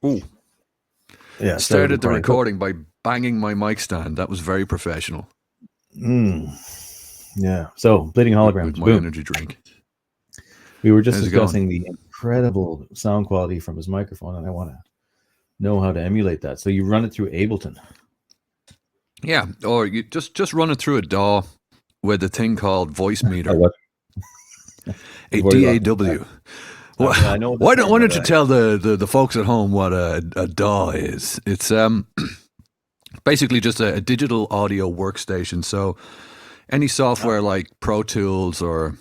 Ooh. Yeah, Started the recording by banging my mic stand. That was very professional. Yeah. So, Bleeding Holograms. With my energy drink. We were just discussing the incredible sound quality from his microphone, and I want to know how to emulate that. So you run it through Ableton. Yeah, or you just run it through a DAW with a thing called Voice Meter. A DAW. Well, why don't you tell the folks at home what a DAW is? It's basically just a digital audio workstation. So any software like Pro Tools or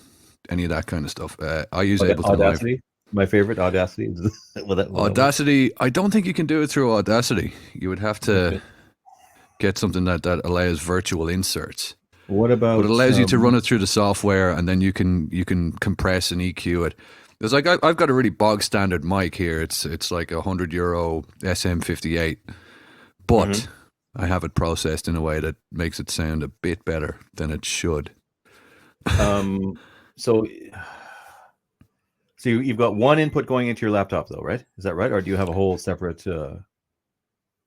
any of that kind of stuff, I use Ableton Audacity. Live. My favorite, Audacity. Audacity. I don't think you can do it through Audacity. You would have to get something that allows virtual inserts. What about? But it allows you to run it through the software, and then you can compress and EQ it. There's like I've got a really bog standard mic here. It's like €100 SM58, but I have it processed in a way that makes it sound a bit better than it should. So you've got one input going into your laptop, though, right? Is that right, or do you have a whole separate?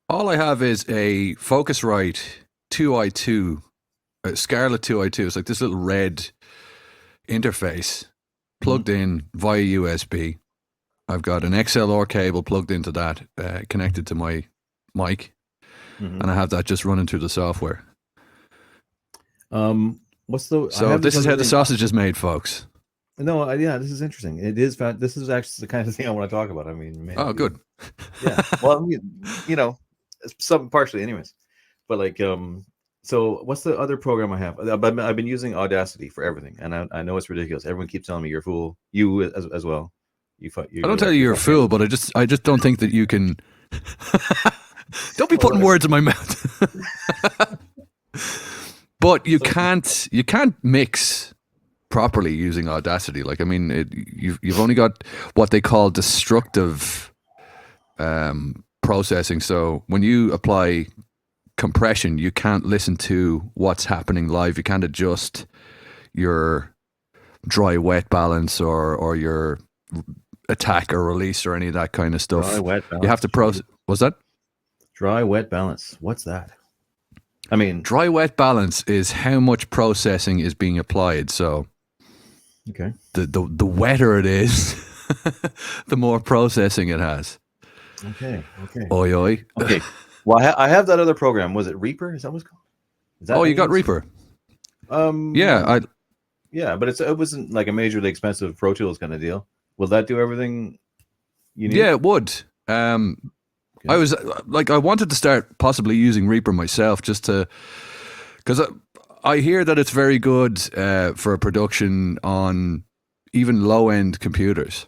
All I have is a Focusrite 2i2, Scarlett 2i2. It's like this little red interface plugged in via USB. I've got an XLR cable plugged into that, connected to my mic, and I have that just running through the software. What's the? So this is how the sausage is made, folks. No, yeah, this is interesting. It is. This is actually the kind of thing I want to talk about. I mean, man, oh, good. Yeah. Well, some partially, anyways. But like, so what's the other program I have? I've been using Audacity for everything, and I know it's ridiculous. Everyone keeps telling me you're a fool. You as well. I don't tell you you're a fool, but I just don't think that you can. Don't be putting words in my mouth. But you can't mix properly using Audacity. Like, I mean, you've only got what they call destructive processing. So when you apply compression, you can't listen to what's happening live. You can't adjust your dry wet balance or your attack or release or any of that kind of stuff. Dry wet balance. You have to process. What's that? Dry wet balance. What's that? I mean, dry wet balance is how much processing is being applied. So, okay, the wetter it is, the more processing it has. Okay. Oi, oi. Okay. Well, I have that other program. Was it Reaper? Is that what it's called? You got Reaper. Yeah, but it wasn't like a majorly expensive Pro Tools kind of deal. Will that do everything you need? Yeah, it would. I was like, I wanted to start possibly using Reaper myself just to, because I hear that it's very good for production on even low-end computers.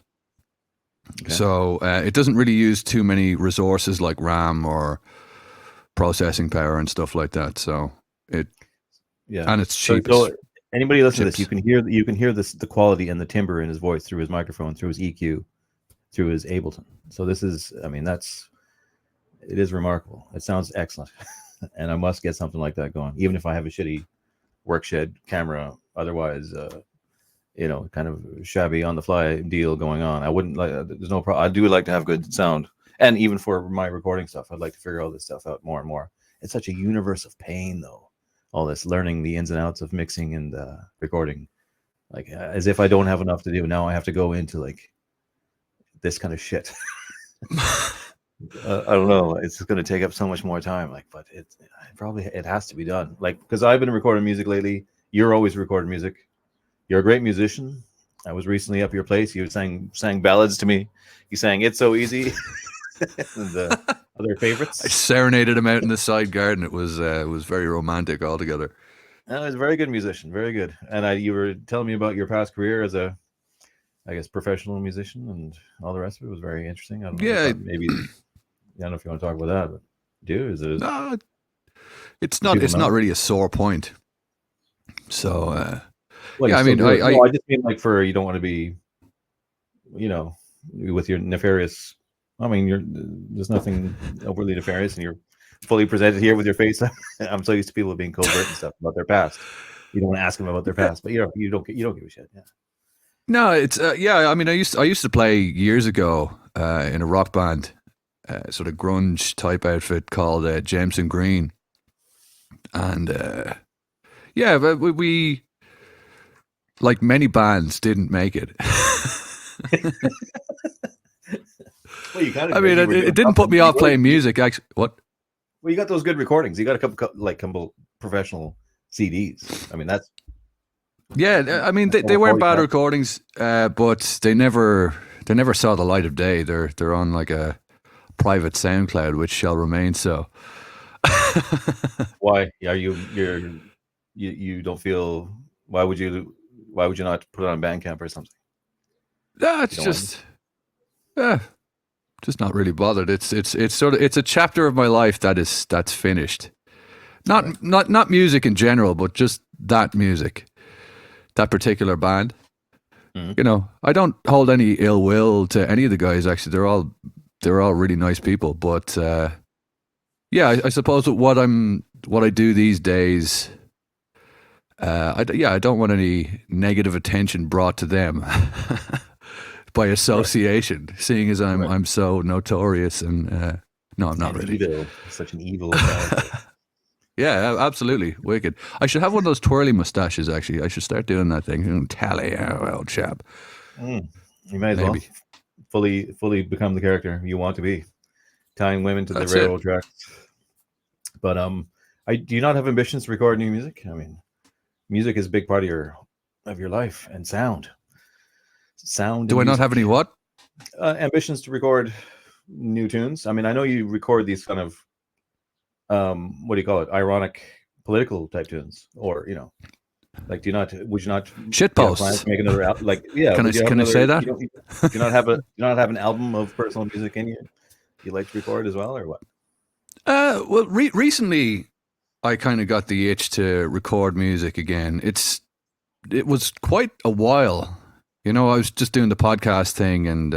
Okay. So it doesn't really use too many resources like RAM or processing power and stuff like that. So and it's cheap. So anybody listening to this, you can hear the quality and the timbre in his voice through his microphone, through his EQ, through his Ableton. So this is, I mean, it is remarkable. It sounds excellent. And I must get something like that going, even if I have a shitty workshed camera, otherwise, kind of shabby on the fly deal going on. I wouldn't like, there's no problem. I do like to have good sound. And even for my recording stuff, I'd like to figure all this stuff out more and more. It's such a universe of pain, though. All this learning the ins and outs of mixing and recording, like as if I don't have enough to do. Now I have to go into like this kind of shit. I don't know. It's going to take up so much more time. Like, but it has to be done. Like, because I've been recording music lately. You're always recording music. You're a great musician. I was recently up your place. You sang ballads to me. You sang "It's So Easy." And other favorites. I serenaded him out in the side garden. It was very romantic altogether. No, he's a very good musician. Very good. And you were telling me about your past career as a, I guess, professional musician and all the rest of it. Was very interesting. I don't know maybe. I don't know if you want to talk about that, but no, it's not really a sore point. So, I mean, I just mean like you don't want to be, with your nefarious. I mean, there's nothing overly nefarious, and you're fully presented here with your face. I'm so used to people being covert and stuff about their past. You don't want to ask them about their past, but you don't give a shit. Yeah. No, it's I mean, I used to play years ago in a rock band. sort of grunge type outfit called Jameson Green. And yeah, but we, like many bands, didn't make it. Well, you kind of. I mean, it didn't put me off playing music. Actually, what? Well, you got those good recordings. You got a couple professional CDs. I mean, that's. Yeah, I mean, they weren't bad recordings, but they never saw the light of day. They're on like a private SoundCloud, which shall remain so. Why are you don't feel? Why would you not put it on Bandcamp or something? Yeah, it's just not really bothered. It's sort of, it's a chapter of my life that's finished. Not music in general, but just that music, that particular band. Mm-hmm. You know, I don't hold any ill will to any of the guys. Actually, they're all really nice people. But yeah, I suppose what I do these days. I don't want any negative attention brought to them. By association, right. Seeing as I'm so notorious and no, I'm not really. Evil. Such an evil. Yeah, absolutely wicked. I should have one of those twirly mustaches. Actually, I should start doing that thing. Tally, old chap. You may as well fully become the character you want to be, tying women to the railroad tracks. But do you not have ambitions to record new music? I mean, music is a big part of your life and sound. Do I not have any what? Ambitions to record new tunes? I mean, I know you record these kind of what do you call it? Ironic political type tunes, or like would you not shit posts? Make another like yeah? Can I say that? Do you not have an album of personal music in you? You like to record as well, or what? Well, recently I kind of got the itch to record music again. It was quite a while. I was just doing the podcast thing and,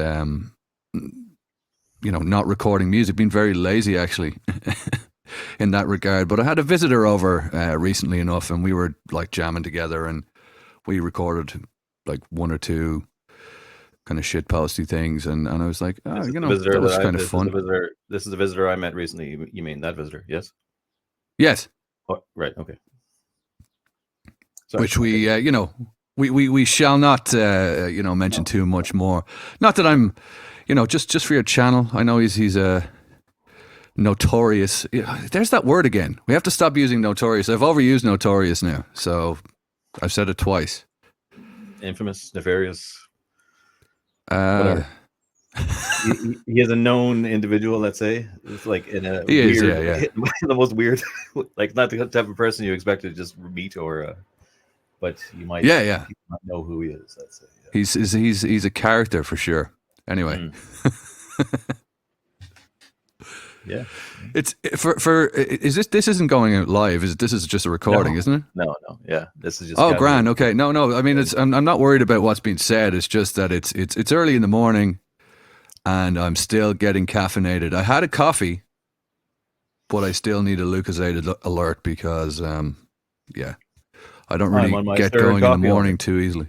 not recording music, being very lazy actually in that regard. But I had a visitor over recently enough and we were like jamming together and we recorded like one or two kind of shitposty things. And I was like, that was kind of fun. This is a visitor I met recently. You mean that visitor? Yes? Yes. Oh, right. Okay. Sorry. Which we, we shall not, mention too much more. Not that I'm, just for your channel. I know he's a notorious. There's that word again. We have to stop using notorious. I've overused notorious now, so I've said it twice. Infamous, nefarious. Whatever. He is a known individual. Let's say it's like in a he weird, the most weird, like not the type of person you expect to just meet or. But you might, you might know who he is. Let's say he's a character for sure. Anyway, yeah, it's for is this isn't going out live? This is just a recording, isn't it? No, yeah, this is just. Oh, grand. Okay, no. I mean, I'm not worried about what's being said. It's just that it's early in the morning, and I'm still getting caffeinated. I had a coffee, but I still need a Lucozade alert because I don't really get going in the morning too easily.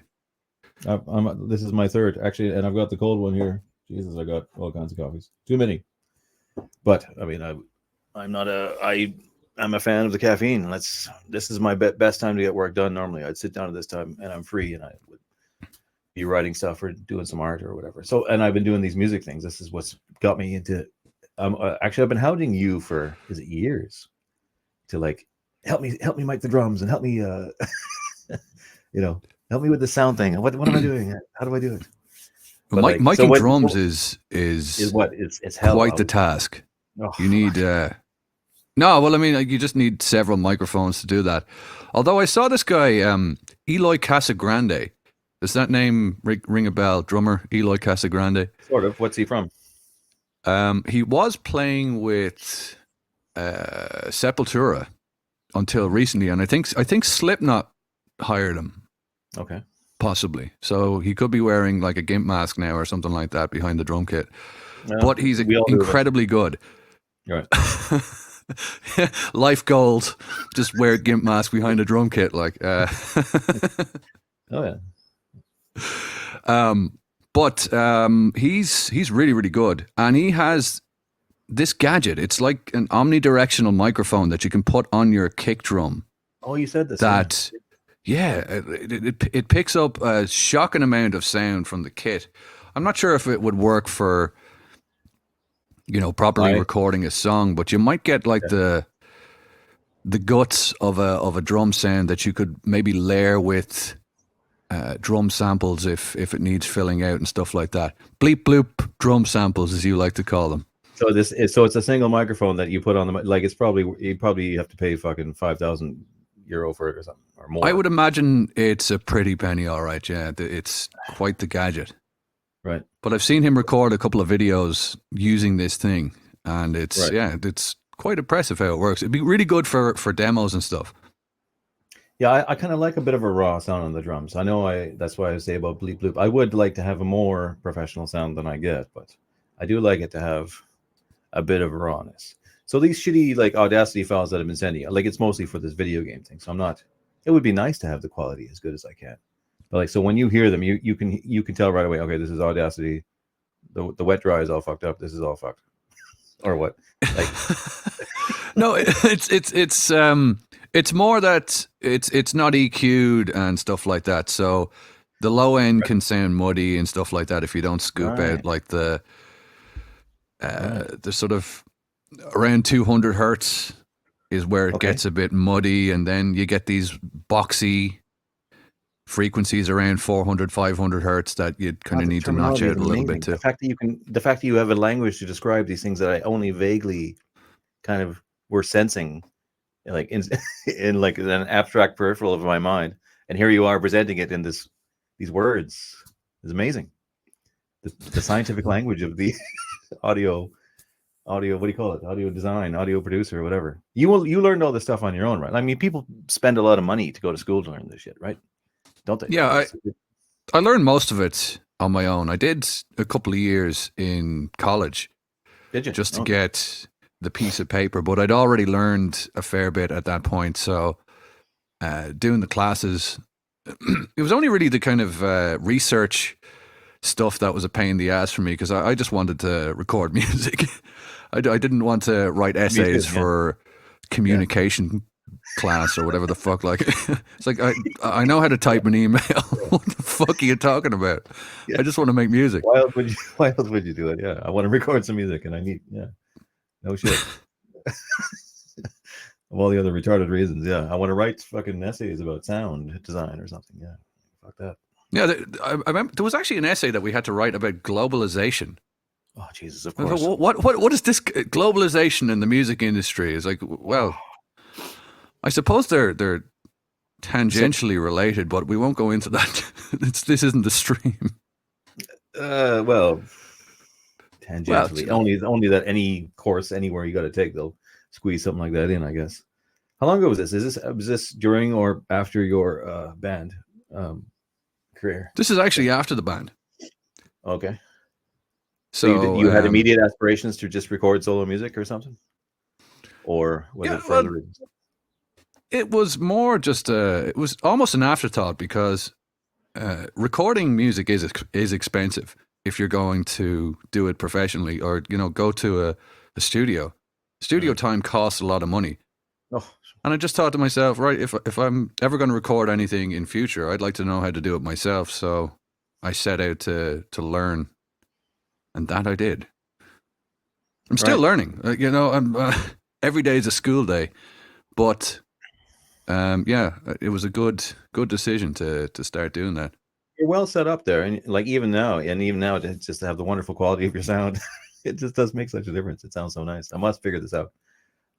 This is my third, actually, and I've got the cold one here. Jesus, I got all kinds of coffees. Too many. But, I mean, I'm a fan of the caffeine. This is my best time to get work done normally. I'd sit down at this time, and I'm free, and I would be writing stuff or doing some art or whatever. So, and I've been doing these music things. This is what's got me into... actually, I've been hounding you for, years to, like, help me mic the drums and help me help me with the sound thing. What am I doing? How do I do it? Micing drums is what it's hell quite the task. You need I mean you just need several microphones to do that. Although I saw this guy Eloy Casagrande. Does that name ring a bell? Drummer Eloy Casagrande. Sort of. What's he from? He was playing with Sepultura until recently, and I think Slipknot hired him. Okay. Possibly. So he could be wearing like a gimp mask now or something like that behind the drum kit. No, but he's incredibly good. Right. Life goals. Just wear a gimp mask behind a drum kit. Like. Oh yeah. But he's really, really good, and he has this gadget. It's like an omnidirectional microphone that you can put on your kick drum. Oh, you said this. It picks up a shocking amount of sound from the kit. I'm not sure if it would work for, properly recording a song, but you might get like the guts of a drum sound that you could maybe layer with drum samples if it needs filling out and stuff like that. Bleep bloop drum samples, as you like to call them. So it's a single microphone that you put on the, like, it's probably, you probably have to pay fucking 5,000 euro for it or something, or more. I would imagine it's a pretty penny, all right. Yeah, it's quite the gadget. Right. But I've seen him record a couple of videos using this thing, and it's quite impressive how it works. It'd be really good for demos and stuff. Yeah, I kind of like a bit of a raw sound on the drums. I know that's why I say about bleep bloop. I would like to have a more professional sound than I get, but I do like it to have a bit of rawness. So these shitty like Audacity files that I've been sending you, like, it's mostly for this video game thing. So it would be nice to have the quality as good as I can. But like, so when you hear them, you can tell right away, okay, this is Audacity. The wet dry is all fucked up. This is all fucked. Or what? Like, no, it's more that it's not EQ'd and stuff like that. So the low end can sound muddy and stuff like that if you don't scoop out like the sort of around 200 hertz is where it gets a bit muddy, and then you get these boxy frequencies around 400, 500 hertz that you kind of need to notch out a little bit too. The fact that you have a language to describe these things that I only vaguely kind of were sensing, like in like an abstract peripheral of my mind, and here you are presenting it in these words, is amazing. The scientific language of the audio, what do you call it? Audio design, audio producer, or whatever. You learned all this stuff on your own, right? I mean, people spend a lot of money to go to school to learn this shit, right? Don't they? Yeah, I learned most of it on my own. I did a couple of years in college. Did you? Just to get the piece of paper, but I'd already learned a fair bit at that point. So doing the classes, it was only really the kind of research stuff that was a pain in the ass for me, because I just wanted to record music. I didn't want to write essays for communication class or whatever the fuck. Like, it's like I know how to type an email. What the fuck are you talking about? I just want to make music. Why else would you do it? Yeah, I want to record some music, and I need no shit. Of all the other retarded reasons, I want to write fucking essays about sound design or something. Yeah, fuck that. Yeah, I remember there was actually an essay that we had to write about globalization. Oh Jesus, of course. What is this globalization in the music industry? It's like, well, I suppose they're tangentially related, but we won't go into that. This isn't the stream. Well, tangentially, only that any course anywhere you got to take, they'll squeeze something like that in, I guess. How long ago was this? Was this during or after your band career? This is actually after the band. Okay. So you had immediate aspirations to just record solo music or something, or was it for other reasons? It was more just it was almost an afterthought, because recording music is expensive if you're going to do it professionally, or go to a studio. Studio time costs a lot of money. Oh. And I just thought to myself, right, if I'm ever going to record anything in future, I'd like to know how to do it myself. So I set out to learn, and that I did. I'm still learning. I'm every day is a school day, but it was a good decision to start doing that. You're well set up there, and like even now, just to have the wonderful quality of your sound, it just does make such a difference. It sounds so nice. I must figure this out.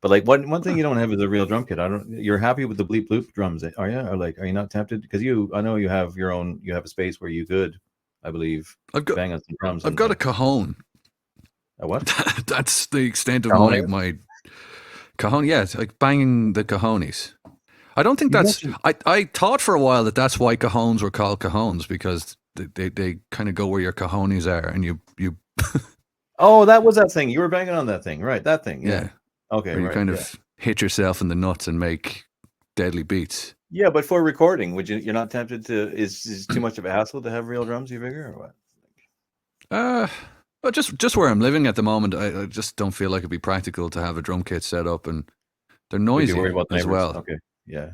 But like one thing you don't have is a real drum kit. You're happy with the bleep bloop drums, are you? Or like, are you not tempted? Because I know you have your own. You have a space where you could, I believe, bang on some drums. I've got a cajon. A what? That's the extent of my cajon. Yeah, it's like banging the cajones. I don't think that's. I thought for a while that's why cajones were called cajones, because they kind of go where your cajones are, and you. Oh, that was that thing. You were banging on that thing, right? That thing. Yeah. Okay. Where you kind of hit yourself in the nuts and make deadly beats. Yeah, but for recording, you're not tempted to? Is too much of a hassle to have real drums? You figure, or what? But just where I'm living at the moment, I just don't feel like it'd be practical to have a drum kit set up, and they're noisy as well. Okay, yeah,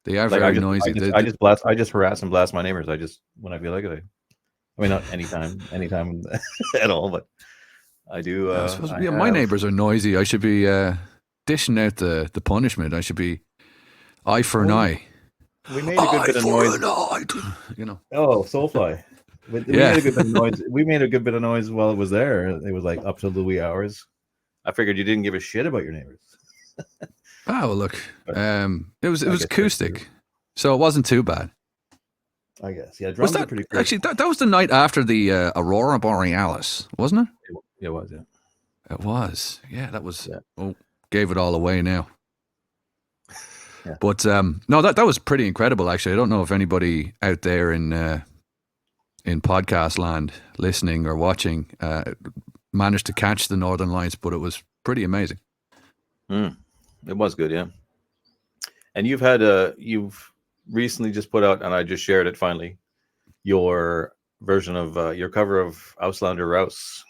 they are very noisy. I just harass and blast my neighbors. When I feel like it. I mean, not anytime at all, but I do. I suppose, my neighbors are noisy. I should be dishing out the punishment. I should be eye for an eye. We made a good bit of noise. Oh, Soulfly. We made a good bit of noise. We made a good bit of noise while it was there. It was like up till the wee hours. I figured you didn't give a shit about your neighbors. Well, look, it was acoustic, so it wasn't too bad. I guess, yeah. Drums are pretty cool. Actually, that was the night after the Aurora Borealis, wasn't it? It was, yeah. It was, yeah. That was. Yeah. Oh, gave it all away now. Yeah. But no, that was pretty incredible. Actually, I don't know if anybody out there in podcast land listening or watching managed to catch the Northern Lights, but it was pretty amazing. It was good, yeah. And you've recently just put out, and I just shared it finally, your version of your cover of Auslander Rouse.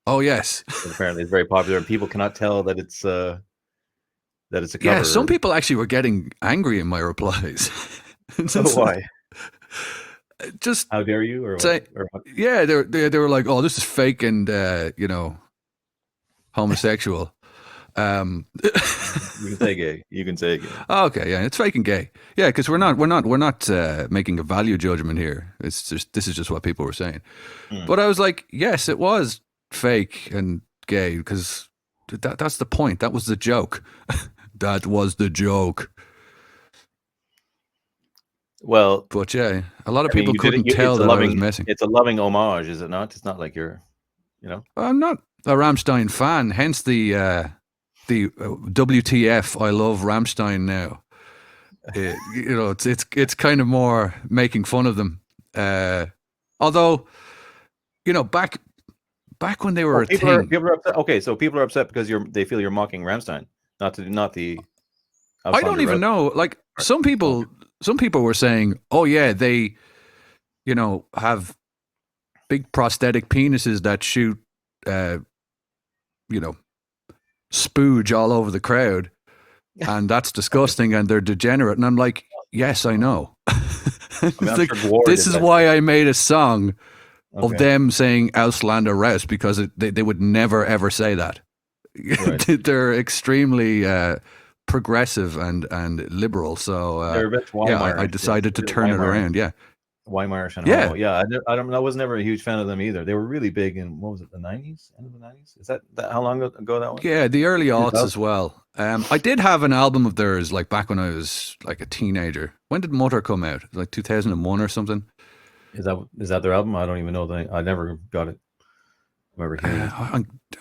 Oh yes, apparently it's very popular, and people cannot tell that it's a cover. Yeah, some people actually were getting angry in my replies. Why? Just how dare you? Or what? Yeah, they were like, "Oh, this is fake and homosexual." You can say gay. You can say gay. Oh, okay, yeah, it's fake and gay. Yeah, because we're not making a value judgment here. It's just this is just what people were saying. But I was like, yes, it was fake and gay because that's the point. That was the joke. That was the joke. Well, but yeah, a lot of people couldn't tell that I was messing. It's a loving homage, is it not? It's not like you're, I'm not a Rammstein fan, hence the WTF, I love Rammstein now. It's kind of more making fun of them. Although, back when they were people are upset. Okay, so people are upset because they feel you're mocking Rammstein, not the. I don't even know. Like some people were saying, "Oh yeah, they, have big prosthetic penises that shoot, spooge all over the crowd, and that's disgusting, and they're degenerate." And I'm like, yes, I know. This is why I made a song of them saying Auslander Rouse, because they would never ever say that. Right. They're extremely progressive and liberal. So I decided to turn it around. Yeah. Weimarish and Homo. Yeah, I was never a huge fan of them either. They were really big in, what was it, the 90s? End of the 90s? Is that how long ago that was? Yeah, the early aughts as well. I did have an album of theirs like back when I was like a teenager. When did Mutter come out? Like 2001 or something? Is that their album? I don't even know. I never got it. I remember hearing it.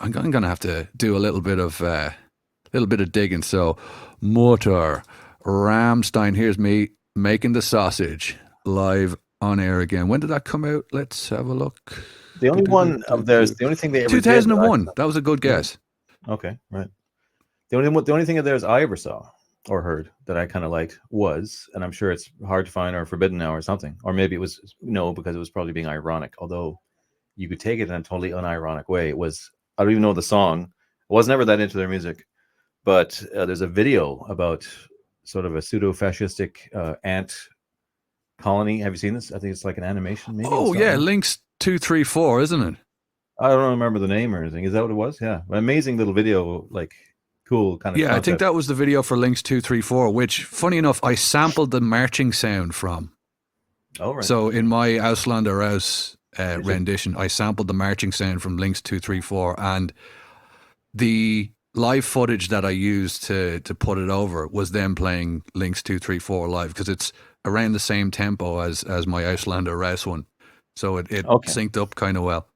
I'm going to have to do a little bit of digging. So Mutter, Rammstein, here's me making the sausage live on air again. When did that come out? Let's have a look. The only one of theirs, the only thing they ever 2001. Did, that was a good guess. Okay, right. The only thing of theirs I ever saw or heard that I kind of liked was, and I'm sure it's hard to find or forbidden now or something, or maybe it was because it was probably being ironic. Although you could take it in a totally unironic way. It was, I don't even know the song. I was never that into their music, but there's a video about sort of a pseudo-fascistic ant colony. Have you seen this? I think it's like an animation. Maybe. Oh yeah, Links 234, isn't it? I don't remember the name or anything. Is that what it was? Yeah, amazing little video, like cool kind of. Yeah, concept. I think that was the video for Links 234, which, funny enough, I sampled the marching sound from. Oh right. So in my Auslander Rouse rendition, I sampled the marching sound from Links 234, and the live footage that I used to put it over was them playing Links 234 live, because it's around the same tempo as my Auslander Rouse one, so it synced up kind of well.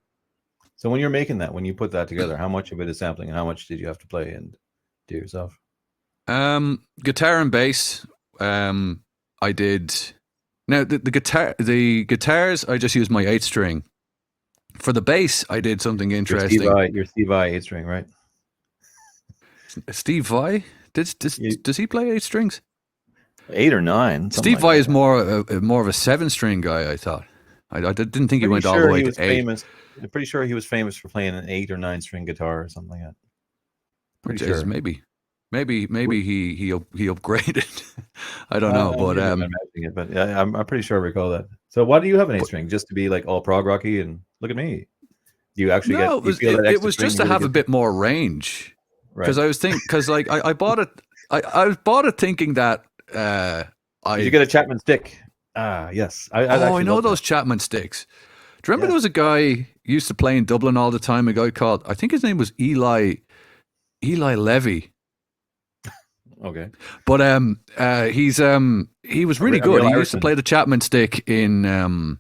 So when you're making that, when you put that together, how much of it is sampling, and how much did you have to play and do yourself? Guitar and bass. I did. Now the guitars, I just used my 8-string. For the bass, I did something interesting. Your Steve Vai 8-string, right? Steve Vai? Does he play 8 strings? 8 or 9. Steve Vai is more of a 7-string guy, I thought. I didn't think he went all the way to 8. I'm pretty sure he was famous for playing an 8 or 9 string guitar or something like that. Pretty sure. Maybe he upgraded. I don't know, but I'm imagining it, but I'm pretty sure I recall that. So why do you have an 8 string? Just to be like all prog rocky and look at me? Do you actually no, it was just to have a bit more range. Because I was thinking, because like I bought it, I bought it thinking that Did you get a Chapman stick? Yes. I know those Chapman sticks. Do you remember there was a guy used to play in Dublin all the time? A guy called, I think his name was Eli Levy. Okay. But he was really good. He used to play the Chapman stick in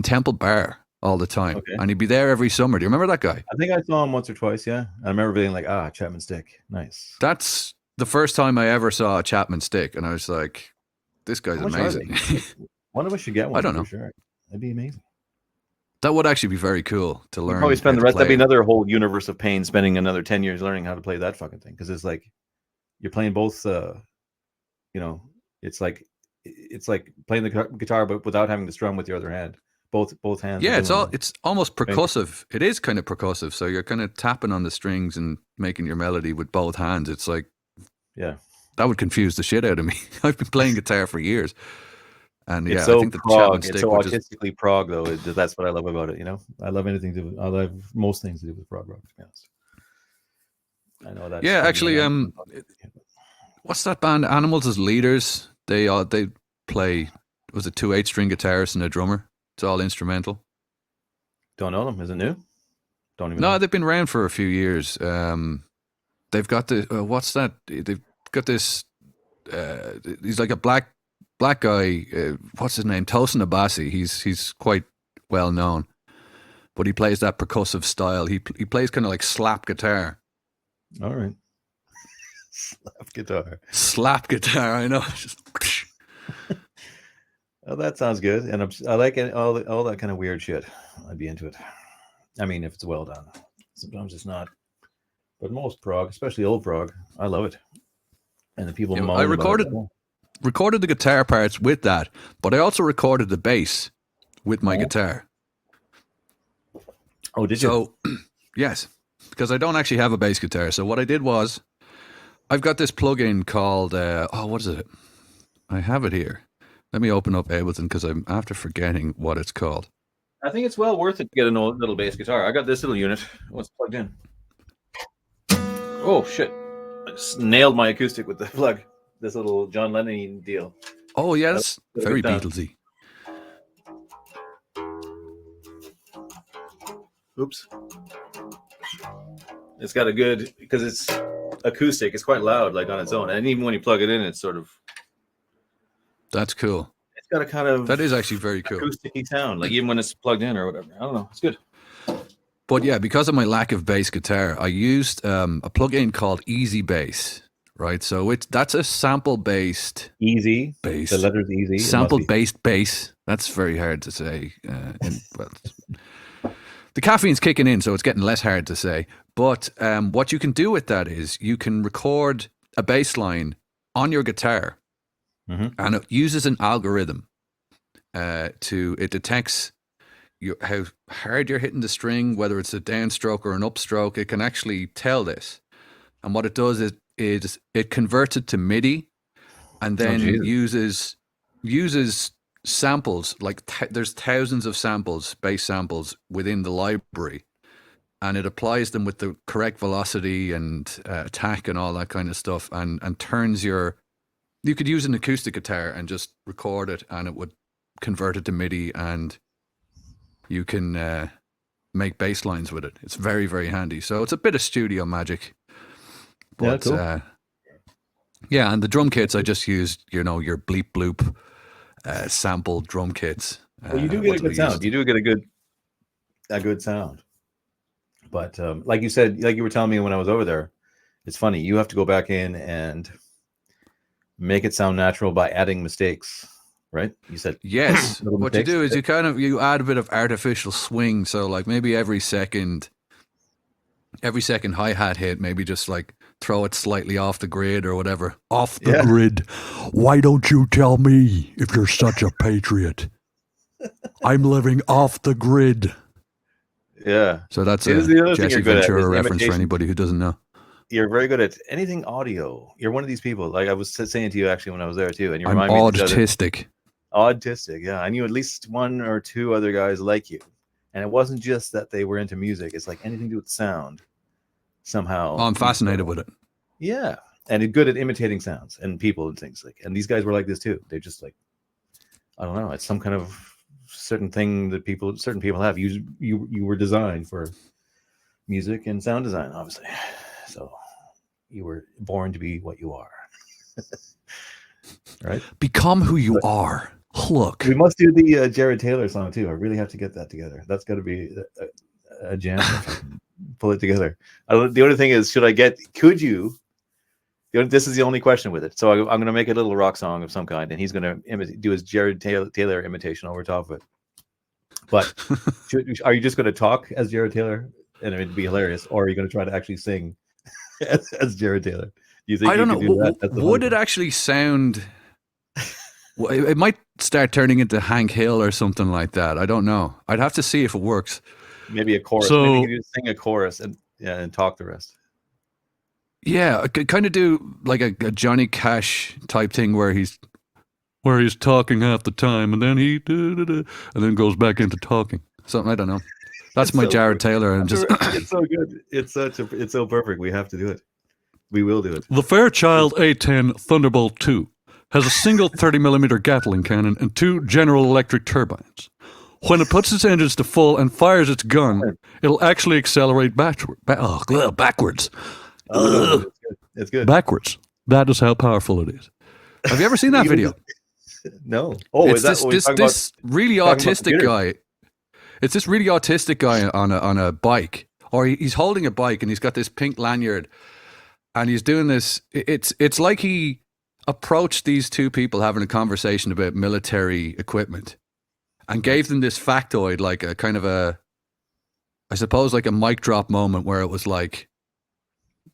Temple Bar all the time, and he'd be there every summer. Do you remember that guy? I think I saw him once or twice. Yeah, I remember being like, Chapman stick, nice. That's the first time I ever saw a Chapman stick, and I was like, this guy's amazing. One of us should get one. I don't know. For sure. That'd be amazing. That would actually be very cool to learn. Probably spend the rest. That'd be another whole universe of pain. Spending another 10 years learning how to play that fucking thing, because it's like you're playing both. It's like playing the guitar, but without having to strum with your other hand. Both hands. Yeah, it's almost percussive. It is kind of percussive. So you're kind of tapping on the strings and making your melody with both hands. It's like, yeah, that would confuse the shit out of me. I've been playing guitar for years, and it's so I think the Chapman stick, it's so artistically prog, though. That's what I love about it. I love anything to do. I love most things to do with prog rock. To be honest, I know that. Yeah, actually, what's that band? Animals as Leaders. They play. Was it 2 8-string guitarists and a drummer? It's all instrumental. Don't know them. Is it new? Don't even. No, know. They've been around for a few years. They've got the what's that? They've got this. He's like a black guy. What's his name? Tosin Abasi. He's quite well known, but he plays that percussive style. He plays kind of like slap guitar. All right. Slap guitar. Slap guitar. I know. Just. Oh, that sounds good, and I like it, all that kind of weird shit. I'd be into it. I mean, if it's well done. Sometimes it's not, but most prog, especially old prog, I love it. And the people moan. I recorded the guitar parts with that, but I also recorded the bass with my guitar. Oh, did you? So, yes, because I don't actually have a bass guitar. So what I did was, I've got this plugin called what is it? I have it here. Let me open up Ableton because I'm after forgetting what it's called. I think it's well worth it to get a little bass guitar. I got this little unit. What's plugged in? Oh shit! I just nailed my acoustic with the plug. This little John Lennon deal. Oh yeah, that's very Beatlesy. Oops. It's got a good, because it's acoustic. It's quite loud, like on its own, and even when you plug it in, it's sort of. That's cool. It's got a kind of. That is actually very cool. Acoustic-y sound, like even when it's plugged in or whatever. I don't know. It's good. But yeah, because of my lack of bass guitar, I used a plugin called Easy Bass. Right, so that's a sample-based easy bass. The letter's easy. Sample-based bass. That's very hard to say. The caffeine's kicking in, so it's getting less hard to say. But what you can do with that is you can record a bass line on your guitar, and it uses an algorithm it detects how hard you're hitting the string, whether it's a downstroke or an upstroke. It can actually tell this, and what it does is it converts it to MIDI, and then uses samples. Like there's thousands of samples, bass samples within the library, and it applies them with the correct velocity and attack and all that kind of stuff, and turns you could use an acoustic guitar and just record it, and it would convert it to MIDI, and you can make bass lines with it. It's very, very handy. So it's a bit of studio magic. But, cool. And the drum kits, I just used, your bleep bloop sample drum kits. Well, you do get a good sound. You do get a good sound. But like you said, like you were telling me when I was over there, it's funny. You have to go back in and make it sound natural by adding mistakes, right? You said yes. What you do is you add a bit of artificial swing. So like maybe every second hi-hat hit, maybe just like throw it slightly off the grid or whatever. Off the grid. Why don't you tell me if you're such a patriot? I'm living off the grid. Yeah. So that's a Jesse Ventura reference for anybody who doesn't know. You're very good at anything audio. You're one of these people. Like I was saying to you actually when I was there too, and you remind me autistic. Autistic, yeah. I knew at least one or two other guys like you, and it wasn't just that they were into music. It's like anything to do with sound. Somehow, I'm fascinated with it. Yeah, and good at imitating sounds and people and things like. And these guys were like this too. They're just like, I don't know. It's some kind of certain thing that certain people have. You were designed for music and sound design, obviously. So you were born to be what you are. Right? Become who you are. Look. We must do the Jared Taylor song too. I really have to get that together. That's got to be a jam. Pull it together. The only thing is, could you? This is the only question with it. So I'm going to make a little rock song of some kind, and he's going to do his Jared Taylor imitation over top of it. But are you just going to talk as Jared Taylor, and it'd be hilarious, or are you going to try to actually sing as Jared Taylor? Do you think I don't know. Would it actually sound? It might start turning into Hank Hill or something like that. I don't know. I'd have to see if it works. Maybe a chorus. So, maybe you just sing a chorus and talk the rest. Yeah, I could kind of do like a Johnny Cash type thing where he's talking half the time and then and then goes back into talking. Something I don't know. That's my Jared Taylor, and just it's so good. It's so perfect. We have to do it. We will do it. The Fairchild A10 Thunderbolt 2 has a single 30mm Gatling cannon and 2 General Electric turbines. When it puts its engines to full and fires its gun, it'll actually accelerate backwards. It's good. Backwards. That is how powerful it is. Have you ever seen that video? No. It's this really autistic guy. It's this really autistic guy on a bike, or he's holding a bike and he's got this pink lanyard, and he's doing this. It's like he approached these two people having a conversation about military equipment, and gave them this factoid, like a kind of I suppose like a mic drop moment where it was like,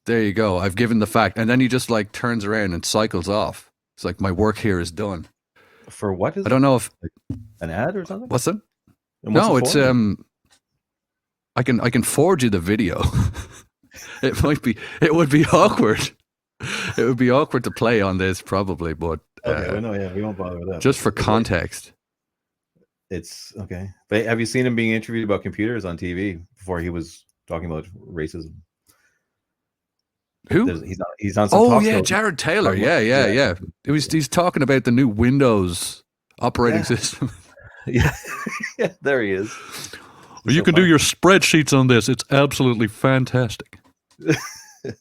there you go, I've given the fact, and then he just like turns around and cycles off. It's like, my work here is done. For what? I don't know if an ad or something. What's that? No, it's I can forward you the video. It would be awkward. It would be awkward to play on this probably, but okay, we won't bother with that. Just for context. It's okay. But have you seen him being interviewed about computers on TV before he was talking about racism? Who? He's on some talk show. Jared Taylor. Yeah. He's talking about the new Windows operating system. Yeah. There he is. Well, you can do your spreadsheets on this. It's absolutely fantastic.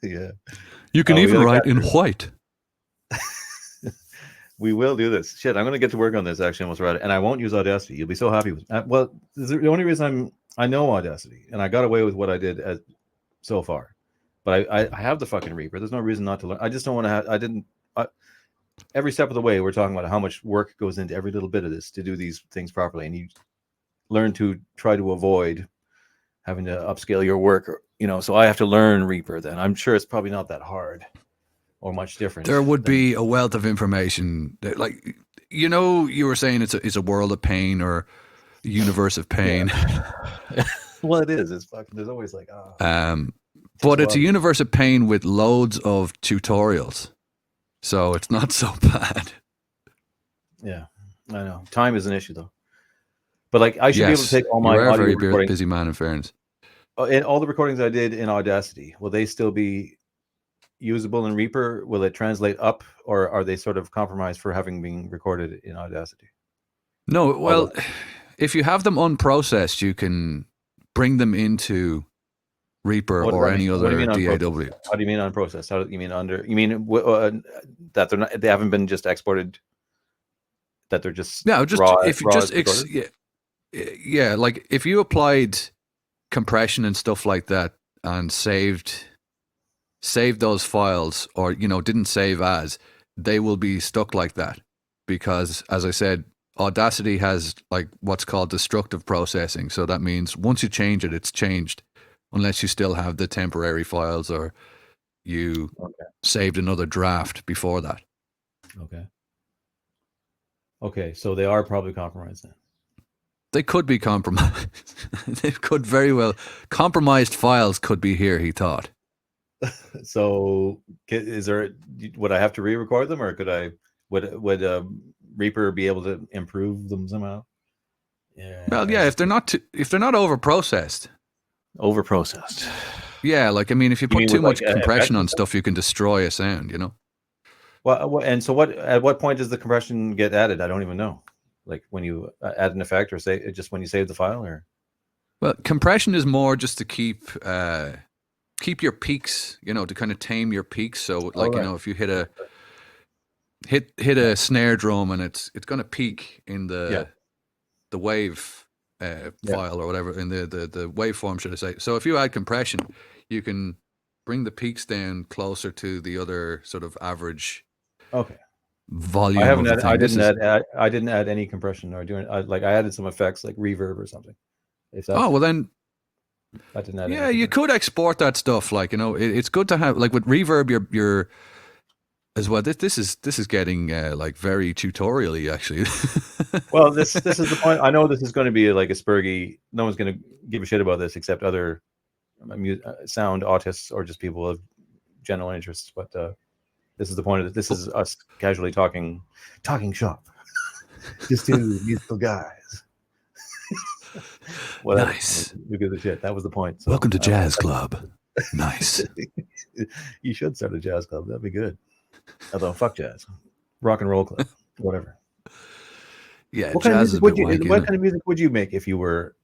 Yeah. You can even write in white. We will do this. Shit, I'm going to get to work on this, actually, almost right. And I won't use Audacity. You'll be so happy with it. Well, the only reason I know Audacity, and I got away with what I did so far. But I have the fucking Reaper. There's no reason not to learn. I just don't want to every step of the way, we're talking about how much work goes into every little bit of this to do these things properly. And you learn to try to avoid having to upscale your work, so I have to learn Reaper then. I'm sure it's probably not that hard or much different. There would be a wealth of information that, like, you were saying it's a world of pain or a universe of pain. Yeah. Well, it is. It's fucking, there's always like, but it's a universe of pain with loads of tutorials. So it's not so bad. Yeah, I know. Time is an issue though. But like, I should be able to take all my audio very recordings. Busy man, in fairness. And all the recordings I did in Audacity, will they still be usable in Reaper? Will it translate up, or are they sort of compromised for having been recorded in Audacity? No, well, if you have them unprocessed, you can bring them into Reaper or any other DAW. How do you mean unprocessed? How do you mean that they haven't been just exported? That they're just no, just raw, if you just yeah, like if you applied compression and stuff like that and saved those files, or didn't save as, they will be stuck like that, because as I said, Audacity has like what's called destructive processing. So that means once you change it, it's changed, unless you still have the temporary files or you saved another draft before that. Okay, so they are probably compromised then. They could be compromised. They could very well. Compromised files could be here, he thought. So, is there? Would I have to re-record them, or could I? Would Reaper be able to improve them somehow? Yeah. Well, yeah. If they're not over processed. Over processed. Yeah, like I mean, if you put too much compression on stuff, you can destroy a sound. You know. Well, and so what? At what point does the compression get added? I don't even know. Like when you add an effect, or say just when you save the file, or. Well, compression is more just to keep your peaks, you know, to kind of tame your peaks. So, like, you know, if you hit a snare drum and it's going to peak in the wave file or whatever, in the waveform, should I say? So, if you add compression, you can bring the peaks down closer to the other sort of average. Okay. Volume. I didn't add any compression or doing. I added some effects like reverb or something. Well then. I didn't add. Yeah, you could export that stuff. Like, you know, it's good to have, like, with reverb, you're as well. This is getting like very tutorial-y, actually. Well, this is the point. I know this is going to be like a spurgy. No one's going to give a shit about this except other sound autists or just people of general interests. But this is the point of it. This is us casually talking shop. Just two musical guys. Whatever. Nice. Who gives a shit? That was the point. So, welcome to Jazz Club. Nice. You should start a jazz club. That'd be good. Although, fuck jazz. Rock and roll club. Whatever. Yeah. What kind of music would you make if you were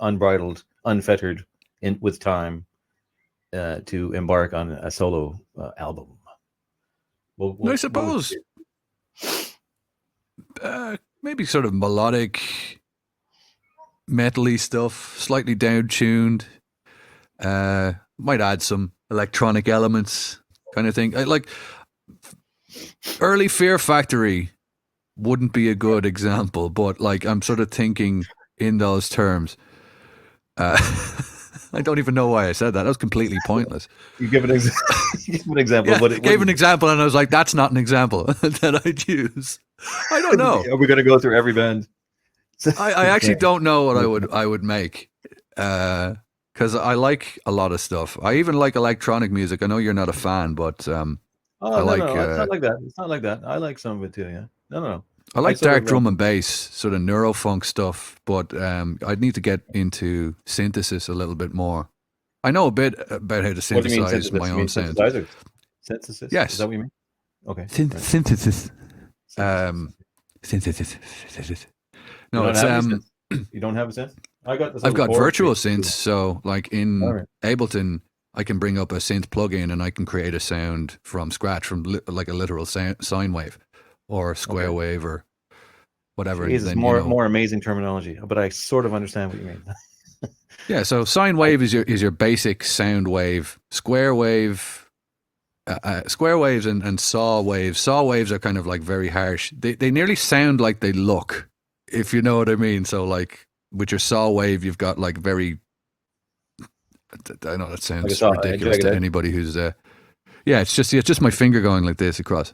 unbridled, unfettered with time to embark on a solo album? I suppose maybe sort of melodic, metal-y stuff, slightly down-tuned. Might add some electronic elements, kind of thing. Like early Fear Factory wouldn't be a good example, but like I'm sort of thinking in those terms. I don't even know why I said that. That was completely pointless. You give an example. Yeah, gave an example, and I was like, "That's not an example that I'd use." I don't know. Are we going to go through every band? I actually don't know what I would make, because I like a lot of stuff. I even like electronic music. I know you're not a fan, but it's not like that. It's not like that. I like some of it too. Yeah. No. I like dark drum and bass, sort of neurofunk stuff, but I'd need to get into synthesis a little bit more. I know a bit about how to synthesize my own sound. Synthesis? Yes. Is that what you mean? Okay. Synthesis. Synthesis. No, it's you don't have a synth? I've got virtual synths, so like in Ableton, I can bring up a synth plugin and I can create a sound from scratch, from like a literal sine wave. Or square wave or whatever. It's more amazing terminology, but I sort of understand what you mean. Yeah, so sine wave is your basic sound wave. Square waves and saw waves. Saw waves are kind of like very harsh. They nearly sound like they look, if you know what I mean. So like with your saw wave, you've got like very. I know that sounds ridiculous to anybody who's. Yeah, it's just my finger going like this across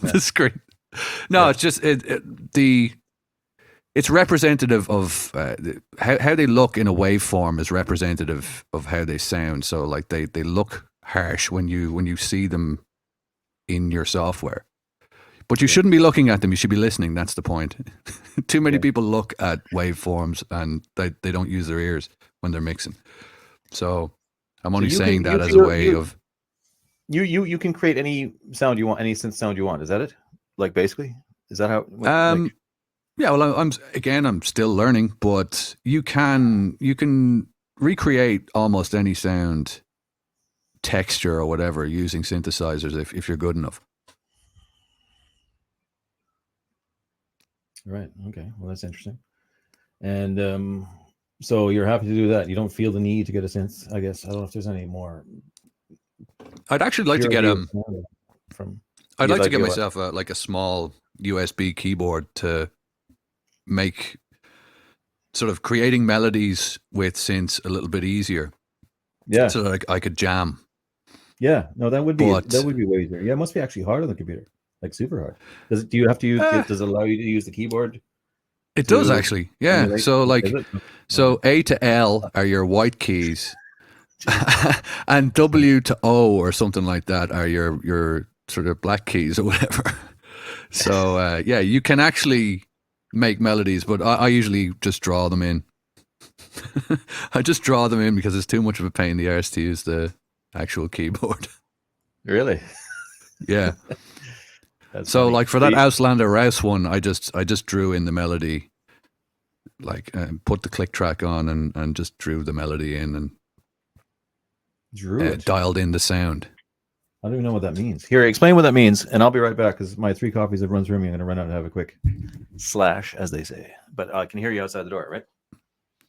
the screen. No, it's just it's representative of how they look in a waveform is representative of how they sound. So like they look harsh when you see them in your software, but you shouldn't be looking at them. You should be listening. That's the point. Too many people look at waveforms and they don't use their ears when they're mixing. So I'm only saying that as a way of. You can create any sound you want, any synth sound you want. Is that it? Like basically, is that how? Yeah. Well, I'm still learning, but you can recreate almost any sound, texture or whatever using synthesizers if you're good enough. Right. Okay. Well, that's interesting. And so you're happy to do that. You don't feel the need to get a synth, I guess. I don't know if there's any more. I'd actually like to get I'd like to get myself like a small USB keyboard to make sort of creating melodies with synths a little bit easier. Yeah. So that I could jam. Yeah. No, that would be way easier. Yeah, it must be actually hard on the computer, like super hard. Do you have to use? Does it allow you to use the keyboard? It does actually. Yeah. So like, so A to L are your white keys, and W to O or something like that are your sort of black keys or whatever. So yeah, you can actually make melodies, but I usually just draw them in. I just draw them in because it's too much of a pain in the arse to use the actual keyboard. Really? Yeah. So funny. like for that Auslander Rouse one, I just drew in the melody, like put the click track on and just drew the melody in and dialed in the sound. I don't even know what that means. Here, explain what that means, and I'll be right back because my 3 coffees have run through me. I'm going to run out and have a quick slash, as they say. But I can hear you outside the door, right?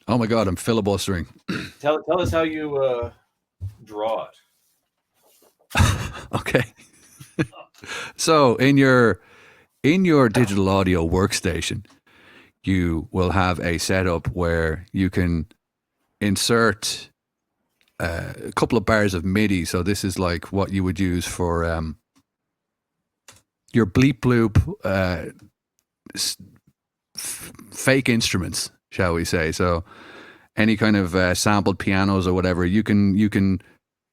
Oh my God, I'm filibustering. Tell us how you draw it. Okay. So in your digital audio workstation, you will have a setup where you can insert a couple of bars of MIDI. So this is like what you would use for your bleep bloop fake instruments, shall we say. So any kind of sampled pianos or whatever, you can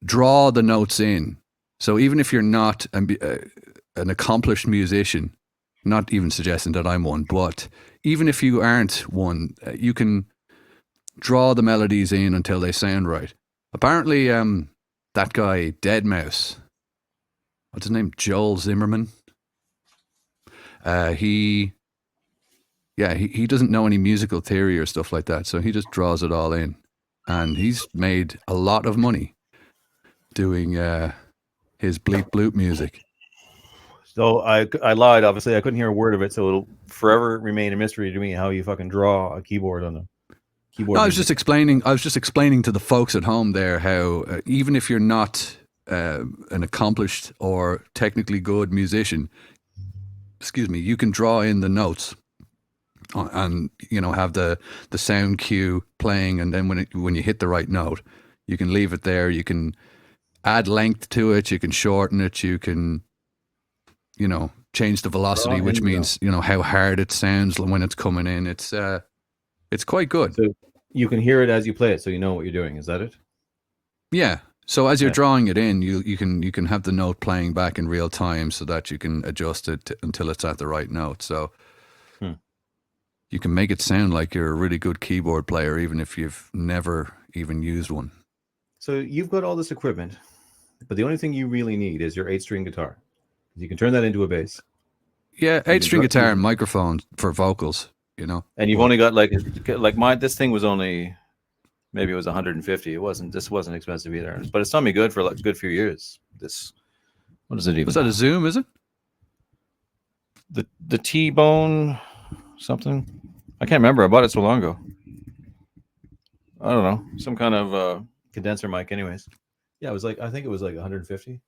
draw the notes in. So even if you're not an accomplished musician, not even suggesting that I'm one, but even if you aren't one, you can draw the melodies in until they sound right. Apparently, that guy, Deadmau5, what's his name? Joel Zimmerman. He doesn't know any musical theory or stuff like that, so he just draws it all in. And he's made a lot of money doing his bleep bloop music. So I lied. Obviously, I couldn't hear a word of it, so it'll forever remain a mystery to me how you fucking draw a keyboard on the keyboard. No, I was just explaining to the folks at home there how even if you're not an accomplished or technically good musician, you can draw in the notes and have the sound cue playing, and then when you hit the right note, you can leave it there. You can add length to it. You can shorten it. You can change the velocity, which means how hard it sounds when it's coming in. It's quite good. So you can hear it as you play it, so you know what you're doing. Is that it? Yeah. So as you're drawing it in, you can have the note playing back in real time, so that you can adjust it until it's at the right note. So you can make it sound like you're a really good keyboard player, even if you've never even used one. So you've got all this equipment, but the only thing you really need is your 8-string guitar. You can turn that into a bass. Yeah, 8-string guitar and microphone for vocals, And you've only got like mine. This thing was only, maybe it was 150. This wasn't expensive either, but it's done me good for a good few years. What is it even? Was that a Zoom? Is it the T-Bone something? I can't remember. I bought it so long ago. I don't know, some kind of condenser mic. Anyways, yeah, I think it was like 150.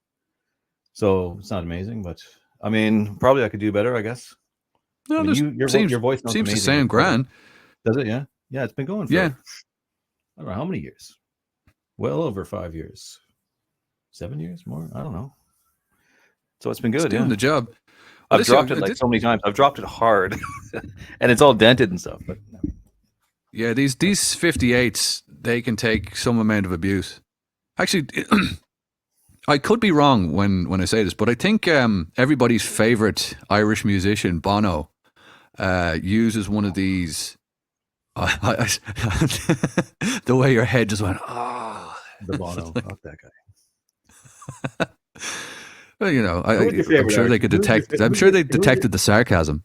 So it's not amazing, but I mean, probably I could do better, I guess. No, your voice seems to sound grand. Does it? Yeah. Yeah, it's been going for I don't know how many years. Well over 5 years. 7 years more? I don't know. So it's been good. It's doing the job. I've dropped it so many times. I've dropped it hard. And it's all dented and stuff. But yeah, these 58s, they can take some amount of abuse. Actually, I could be wrong when I say this, but I think everybody's favorite Irish musician, Bono, uses one of these. The way your head just went, the Bono, fuck that guy. Well, I'm sure they could detect. I'm sure they detected the sarcasm.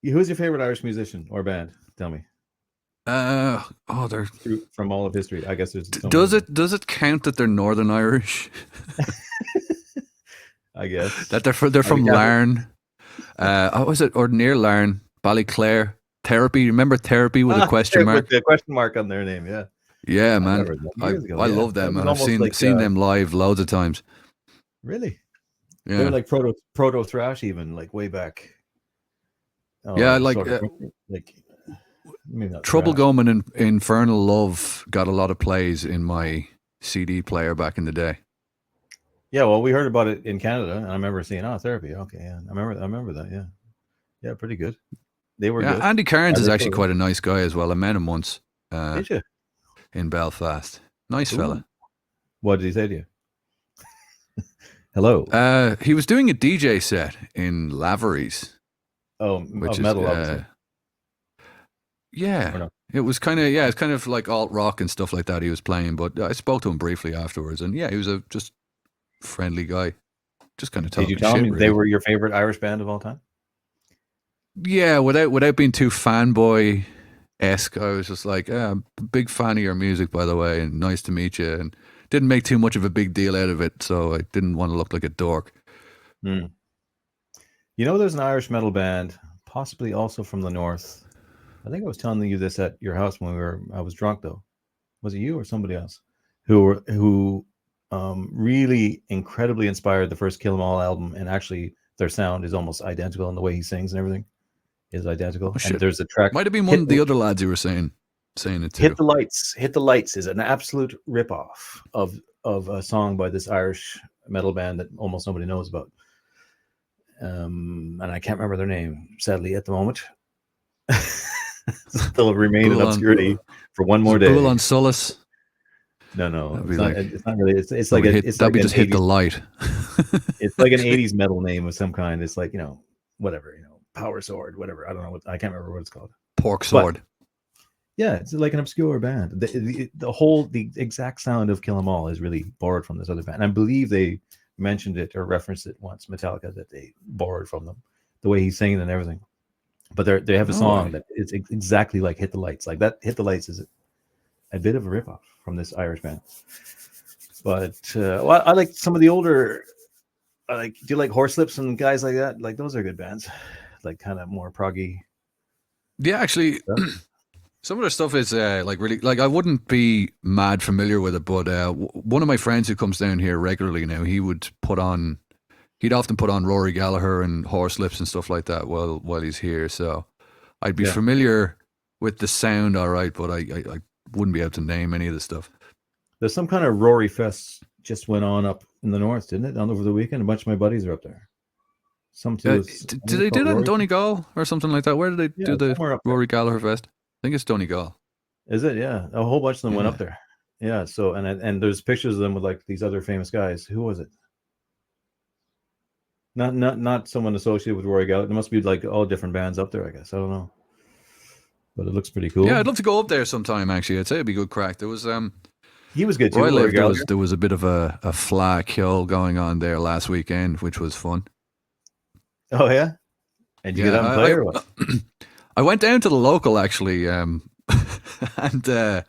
Who's your favorite Irish musician or band? Tell me. They're from all of history. I guess there's. Does it count that they're Northern Irish? I guess that they're from Larne. Was it or near Larne, Ballyclare? Therapy. Remember Therapy with a question mark? With the question mark on their name. Yeah. Yeah, man. I love them, man. I've seen them live loads of times. Really? Yeah. They were like proto thrash, even like way back. Trouble Gum and Infernal Love got a lot of plays in my CD player back in the day. Yeah, well, we heard about it in Canada, and I remember seeing Therapy. Okay, yeah, I remember that. Yeah, pretty good. They were Yeah, good. Andy Cairns is actually quite a nice guy as well. I met him once Did you? in Belfast. Nice fella. What did he say to you? Hello. He was doing a DJ set in Lavery's. Oh, which is metal, obviously. Yeah. It was kind of it's kind of like alt rock and stuff like that he was playing, but I spoke to him briefly afterwards, and he was a just friendly guy. Just kind of talking. Did you tell him they were your favorite Irish band of all time? Yeah, without being too fanboy-esque, I was just like, big fan of your music, by the way, and nice to meet you, and didn't make too much of a big deal out of it, so I didn't want to look like a dork. You know, there's an Irish metal band, possibly also from the north. I think I was telling you this at your house when I was drunk, though. Was it you or somebody else? Who really incredibly inspired the first Kill 'Em All album, and actually their sound is almost identical, and the way he sings and everything is identical. Oh, and there's a track. Might have been one of the other lads you were saying it too. Hit the Lights is an absolute ripoff of a song by this Irish metal band that almost nobody knows about. And I can't remember their name, sadly, at the moment. They'll remain in obscurity for one more day. Bull on Solace. No, it's not really. It's like that'd be just Hit the Light. It's like an 80s metal name of some kind. It's like, whatever, Power Sword, whatever. I don't know I can't remember what it's called. Pork Sword. But, yeah, it's like an obscure band. The exact sound of Kill 'Em All is really borrowed from this other band. I believe they mentioned it or referenced it once, Metallica, that they borrowed from them, the way he's singing and everything. But they have a song that is exactly like Hit the Lights. Like that, Hit the Lights is a bit of a ripoff from this Irish band. But I like some of the older. Do you like Horslips and guys like that? Like those are good bands, like kind of more proggy. Yeah, actually, some of their stuff is like really like I wouldn't be mad familiar with it, but one of my friends who comes down here regularly now, he'd often put on Rory Gallagher and Horslips and stuff like that while he's here. So I'd be familiar with the sound, all right, but I wouldn't be able to name any of the stuff. There's some kind of Rory Fest just went on up in the north, didn't it? On over the weekend, a bunch of my buddies are up there. Did they do that in Donegal or something like that? Where did they do the Rory Gallagher Fest? I think it's Donegal. Is it? Yeah, a whole bunch of them went up there. Yeah. So and there's pictures of them with like these other famous guys. Who was it? Not someone associated with Rory Gallagher. There must be like all different bands up there, I guess. I don't know, but it looks pretty cool. Yeah, I'd love to go up there sometime. Actually, I'd say it'd be good crack. There was he was good too. Where I lived, there was a bit of a flag kill going on there last weekend, which was fun. Oh yeah, and you get out and play or what? I went down to the local actually, and I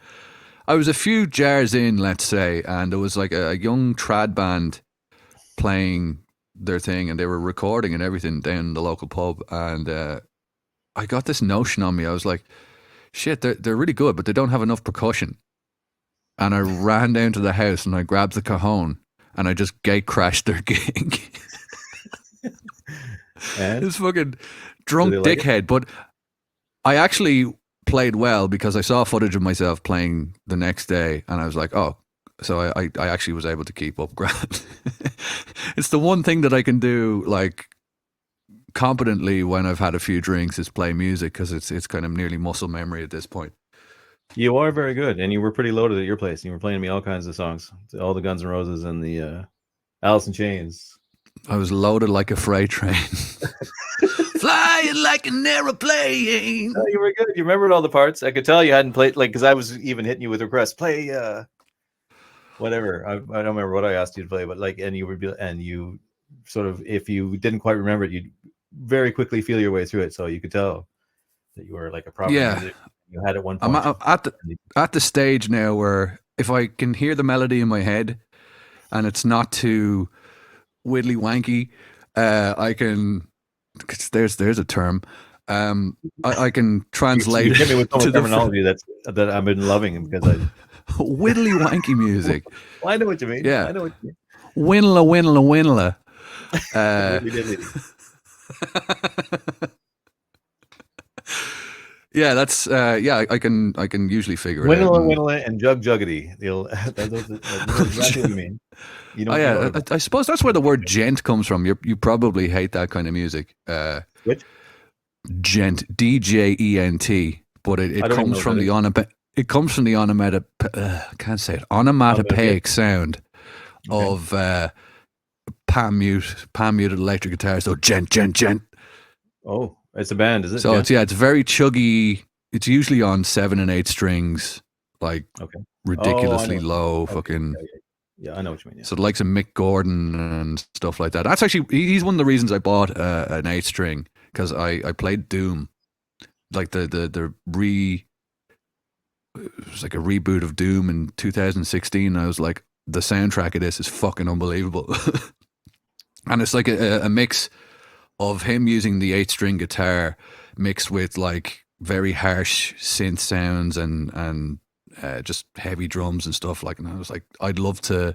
was a few jars in, let's say, and there was like a young trad band playing their thing, and they were recording and everything down in the local pub, and I got this notion on me. I was like, shit, they're really good, but they don't have enough percussion. And I ran down to the house and I grabbed the cajon and I just gate crashed their gig. This fucking drunk dickhead. But I actually played well because I saw footage of myself playing the next day, and I was like, oh, so I actually was able to keep up grand. It's the one thing that I can do like competently when I've had a few drinks is play music, because it's kind of nearly muscle memory at this point. You are very good, and you were pretty loaded at your place. You were playing me all kinds of songs, all the Guns N' Roses and the Alice in Chains. I was loaded like a freight train. Flying like an aeroplane. Oh, you were good. You remembered all the parts. I could tell you hadn't played, like, because I was even hitting you with requests. Play whatever. I don't remember what I asked you to play, but like, and you sort of, if you didn't quite remember it, you'd very quickly feel your way through it, so you could tell that you were like a proper music. You had at one point. I'm at the stage now where if I can hear the melody in my head and it's not too widdly wanky, I can. There's a term. I can translate. You hit me with some terminology that I've been loving because I widdly wanky music. Well, I know what you mean. Yeah, I know what you mean. Winla. Yeah, that's I can usually figure it out. Winla and juggity. That's exactly what you mean. You know. I suppose that's where the word gent comes from. You probably hate that kind of music. Which? Gent, DJENT, but it comes from the onomatopoeic sound of pan muted electric guitar. So gent. Oh, it's a band, is it? So it's very chuggy. It's usually on 7 and 8 strings, like ridiculously low, fucking. Yeah, I know what you mean. Yeah. So the likes of Mick Gordon and stuff like that. That's actually, he's one of the reasons I bought an 8 string, because I played Doom, like it was like a reboot of Doom in 2016. And I was like, the soundtrack of this is fucking unbelievable. And it's like a mix of him using the 8 string guitar mixed with like very harsh synth sounds and just heavy drums and stuff like. And I was like, I'd love to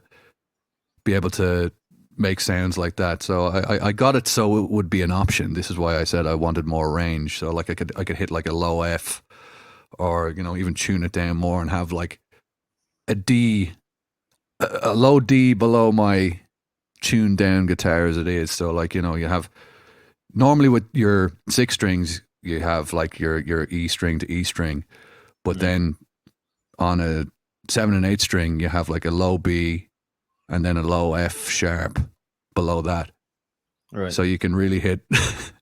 be able to make sounds like that. So I got it so it would be an option. This is why I said I wanted more range. So like I could hit like a low F, or even tune it down more and have like a low D below my tuned down guitar as it is. So like you have normally with your 6 strings you have like your E string to E string, but then on a 7 and 8 string you have like a low B and then a low F sharp below that. Right. So you can really hit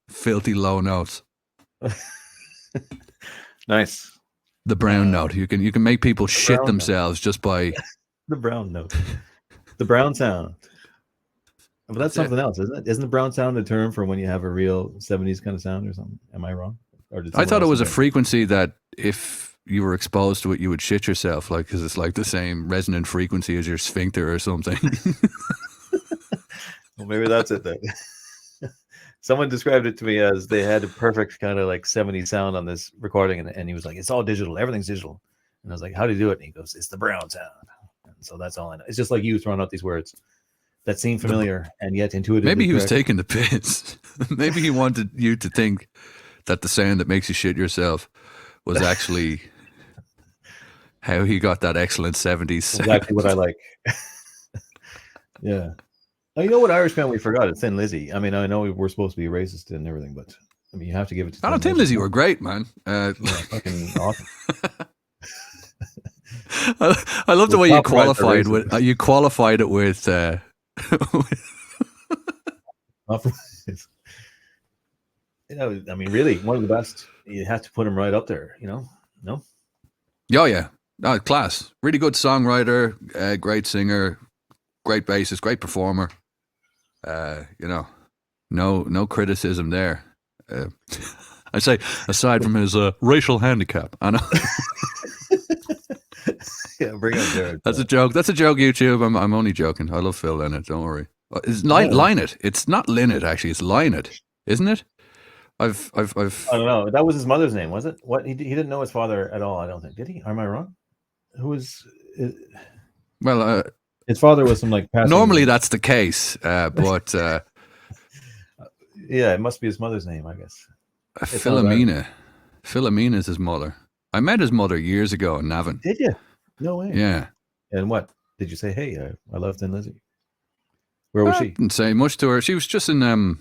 filthy low notes. Nice. The brown note. You can make people shit themselves just by the brown note. The brown sound. But that's something else, isn't it? Isn't the brown sound a term for when you have a real 70s kind of sound or something? Am I wrong? Or I thought it was a frequency that if you were exposed to it, you would shit yourself, like, because it's like the same resonant frequency as your sphincter or something. Well, maybe that's it then. Someone described it to me as they had a perfect kind of like 70s sound on this recording, and he was like, it's all digital, everything's digital. And I was like, how do you do it? And he goes, it's the brown sound. And so that's all I know. It's just like you throwing out these words that seem familiar and yet intuitive. Maybe he was taking the piss. Maybe he wanted you to think that the sound that makes you shit yourself was actually how he got that excellent 70s sound. Exactly what I like. Yeah. Oh, you know what Irish band we forgot? It's Thin Lizzy. I mean, I know we're supposed to be racist and everything, but I mean, you have to give it to Thin Lizzy were great, man. Fucking awesome. I love the way you qualified it with I mean, really, one of the best. You have to put him right up there, No? Oh, yeah. Oh, class. Really good songwriter, great singer, great bassist, great performer. No criticism there. I say, aside from his racial handicap. I know. Yeah, bring up Jared. That's a joke. That's a joke, YouTube. I'm only joking. I love Phil Lynott. Don't worry. It's Lynott. It's not Lynott, actually. It's Lynott, isn't it? I've. I don't know. That was his mother's name, was it? What he didn't know his father at all. I don't think. Did he? Am I wrong? Who was? Well, his father was some like. Normally, that's the case, but yeah, it must be his mother's name, I guess. Philomena. Philomena is his mother. I met his mother years ago in Navan. Did you? No way. Yeah. And what did you say? Hey, I love Thin Lizzy. Where was she? Didn't say much to her. She was just in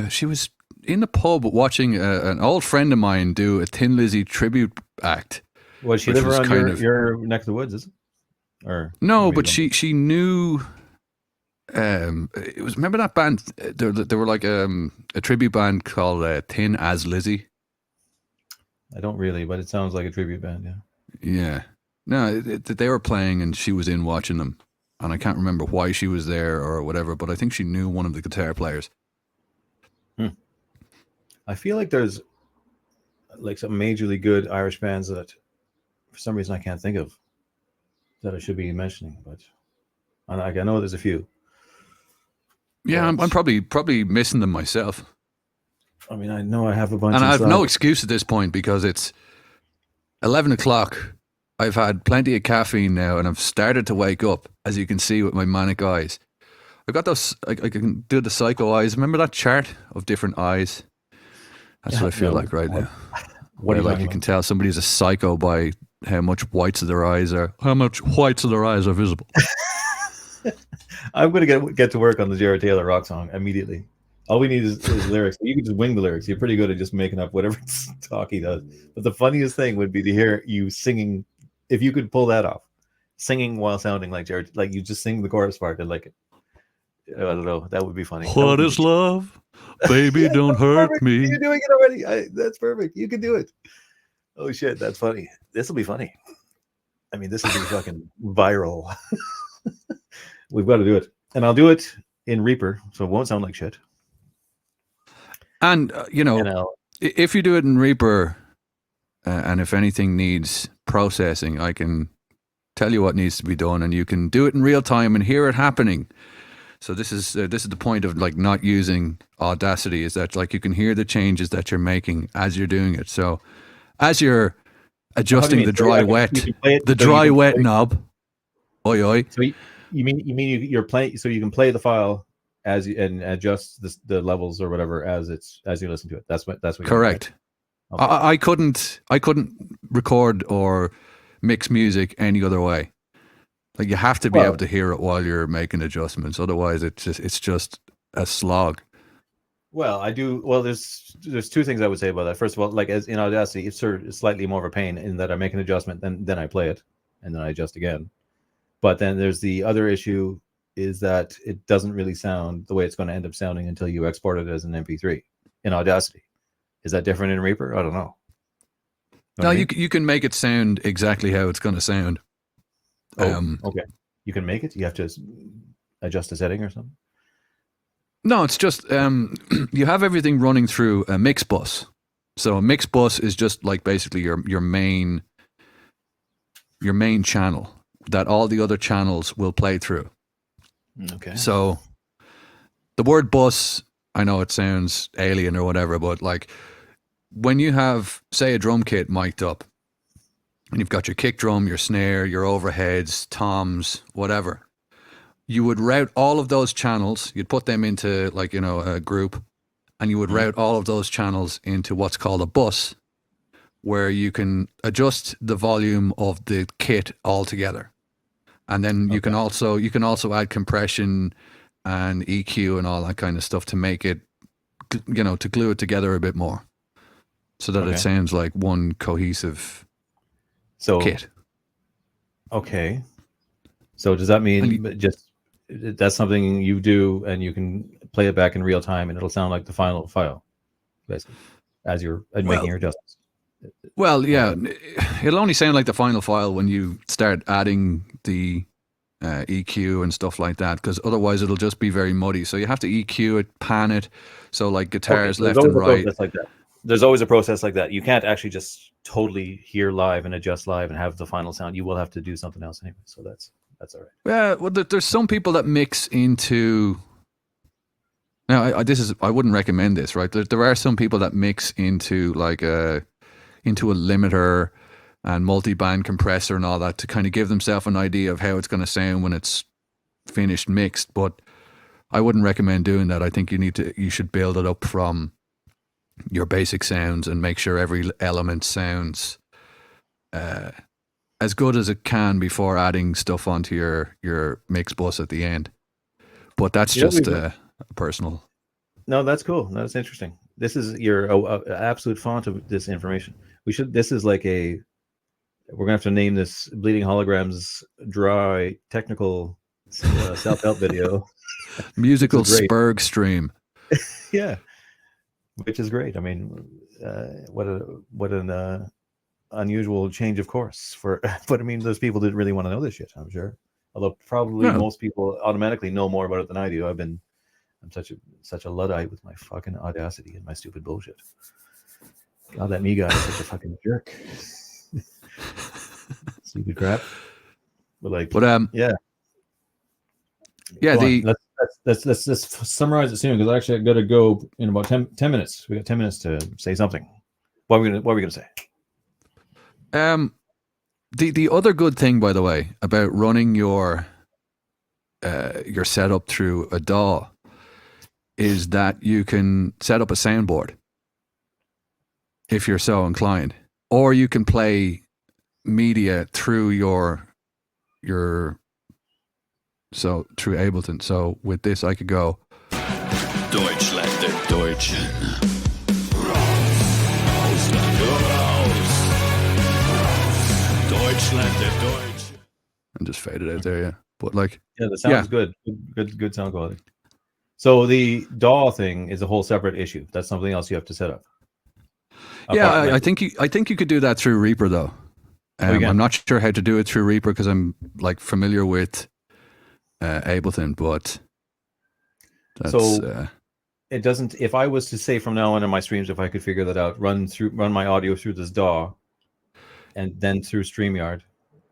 she was in the pub watching an old friend of mine do a Thin Lizzy tribute act. Was she live around your neck of the woods? Is it? Or no, but she knew. It was, remember that band? They were like a tribute band called Thin as Lizzy. I don't really, but it sounds like a tribute band. Yeah. Yeah. No, they were playing and she was in watching them, and I can't remember why she was there or whatever, but I think she knew one of the guitar players. I feel like there's like some majorly good Irish bands that for some reason I can't think of that I should be mentioning, but I know there's a few. Yeah, I'm probably missing them myself. I mean, I know I have a bunch, and I have no excuse at this point because it's 11 o'clock. I've had plenty of caffeine now, and I've started to wake up, as you can see with my manic eyes. I've got those. I can do the psycho eyes. Remember that chart of different eyes? That's what I feel like right now. Where like you can tell somebody's a psycho by how much whites of their eyes are. How much whites of their eyes are visible. I'm going to get to work on the Jared Taylor rock song immediately. All we need is lyrics. You can just wing the lyrics. You're pretty good at just making up whatever talk he does. But the funniest thing would be to hear you singing, if you could pull that off, singing while sounding like Jared, like you just sing the chorus part and like, I don't know, that would be funny. What is love? Baby, yeah, don't hurt perfect. me. You're doing it already. That's perfect. You can do it. Oh shit, that's funny. This will be funny. I mean, this will be fucking viral. We've got to do it. And I'll do it in Reaper, so it won't sound like shit. And, if you do it in Reaper, and if anything needs processing, I can tell you what needs to be done, and you can do it in real time and hear it happening. So this is the point of like not using Audacity, is that like you can hear the changes that you're making as you're doing it. So as you're adjusting the dry wet, knob, oi. So you mean you're playing, so you can play the file as you and adjust the levels or whatever as you listen to it. That's what. Correct. Okay. I couldn't record or mix music any other way. Like you have to be able to hear it while you're making adjustments. Otherwise, it's just a slog. Well, I do. Well, there's two things I would say about that. First of all, like as in Audacity, it's slightly more of a pain in that I make an adjustment, then I play it, and then I adjust again. But then there's the other issue is that it doesn't really sound the way it's going to end up sounding until you export it as an MP3 in Audacity. Is that different in Reaper? I don't know. No, you can make it sound exactly how it's going to sound. Okay. You can make it? You have to adjust a setting or something? No, it's just you have everything running through a mix bus. So a mix bus is just like basically your main channel that all the other channels will play through. Okay. So the word bus, I know it sounds alien or whatever, but like when you have, say, a drum kit mic'd up, and you've got your kick drum, your snare, your overheads, toms, whatever, you would route all of those channels. You'd put them into like, a group, and you would route all of those channels into what's called a bus, where you can adjust the volume of the kit altogether. And then you can also add compression and EQ and all that kind of stuff to make it, to glue it together a bit more, so that it sounds like one cohesive kit. Okay. So does that mean that's something you do and you can play it back in real time and it'll sound like the final file, basically, as you're making your adjustments? Well, yeah, it'll only sound like the final file when you start adding the EQ and stuff like that, because otherwise it'll just be very muddy. So you have to EQ it, pan it, so like guitars left and right. There's always a process like that. You can't actually just totally hear live and adjust live and have the final sound. You will have to do something else anyway. So that's all right. Yeah, well, there's some people that mix into. Now, I wouldn't recommend this, right? There are some people that mix into like into a limiter and multi-band compressor and all that to kind of give themselves an idea of how it's going to sound when it's finished mixed. But I wouldn't recommend doing that. I think you should build it up from your basic sounds and make sure every element sounds as good as it can before adding stuff onto your mix bus at the end. But that's just personal. No, that's cool. That's interesting. This is your absolute font of this information. This is like we're gonna have to name this Bleeding Holograms dry technical self-help video. Musical Spurg stream. Yeah. Which is great. I mean, what an unusual change of course but I mean, those people didn't really want to know this shit, I'm sure. Although probably most people automatically know more about it than I do. I'm such a Luddite with my fucking Audacity and my stupid bullshit. God, that me guy is such a fucking jerk. Stupid crap. But yeah. Let's summarize it soon, because actually I got to go in about 10 minutes. We got 10 minutes to say something. What are we gonna say? The other good thing, by the way, about running your setup through a DAW is that you can set up a soundboard if you're so inclined, or you can play media through through Ableton. So with this, I could go. Deutschland der Deutschen. Ausland raus. Deutschland der Deutschen. And just fade it out there, yeah. But like, yeah, the sound's good. Good sound quality. So the DAW thing is a whole separate issue. That's something else you have to set up. Yeah, I think you could do that through Reaper though. I'm not sure how to do it through Reaper because I'm like familiar with Ableton, but that's, so it doesn't. If I was to say from now on in my streams, if I could figure that out, run my audio through this DAW, and then through StreamYard,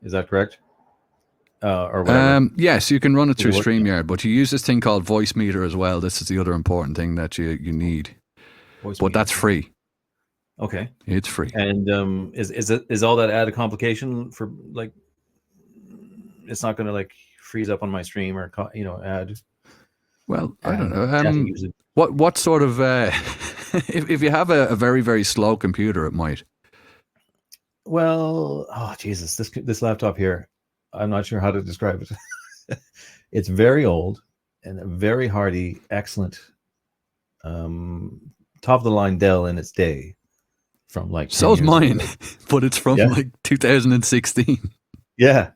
is that correct? Or whatever. Yes, you can run it through StreamYard, but you use this thing called Voice Meter as well. This is the other important thing that you need. That's free. Okay, it's free. And is all that added complication for like? It's not going to like freeze up on my stream or add. Well, I don't know. What sort of if you have a very, very slow computer, it might. Well, oh Jesus, this laptop here, I'm not sure how to describe it. It's very old and a very hardy, excellent, top of the line Dell in its day. From like so's mine, but it's from like 2016. Yeah,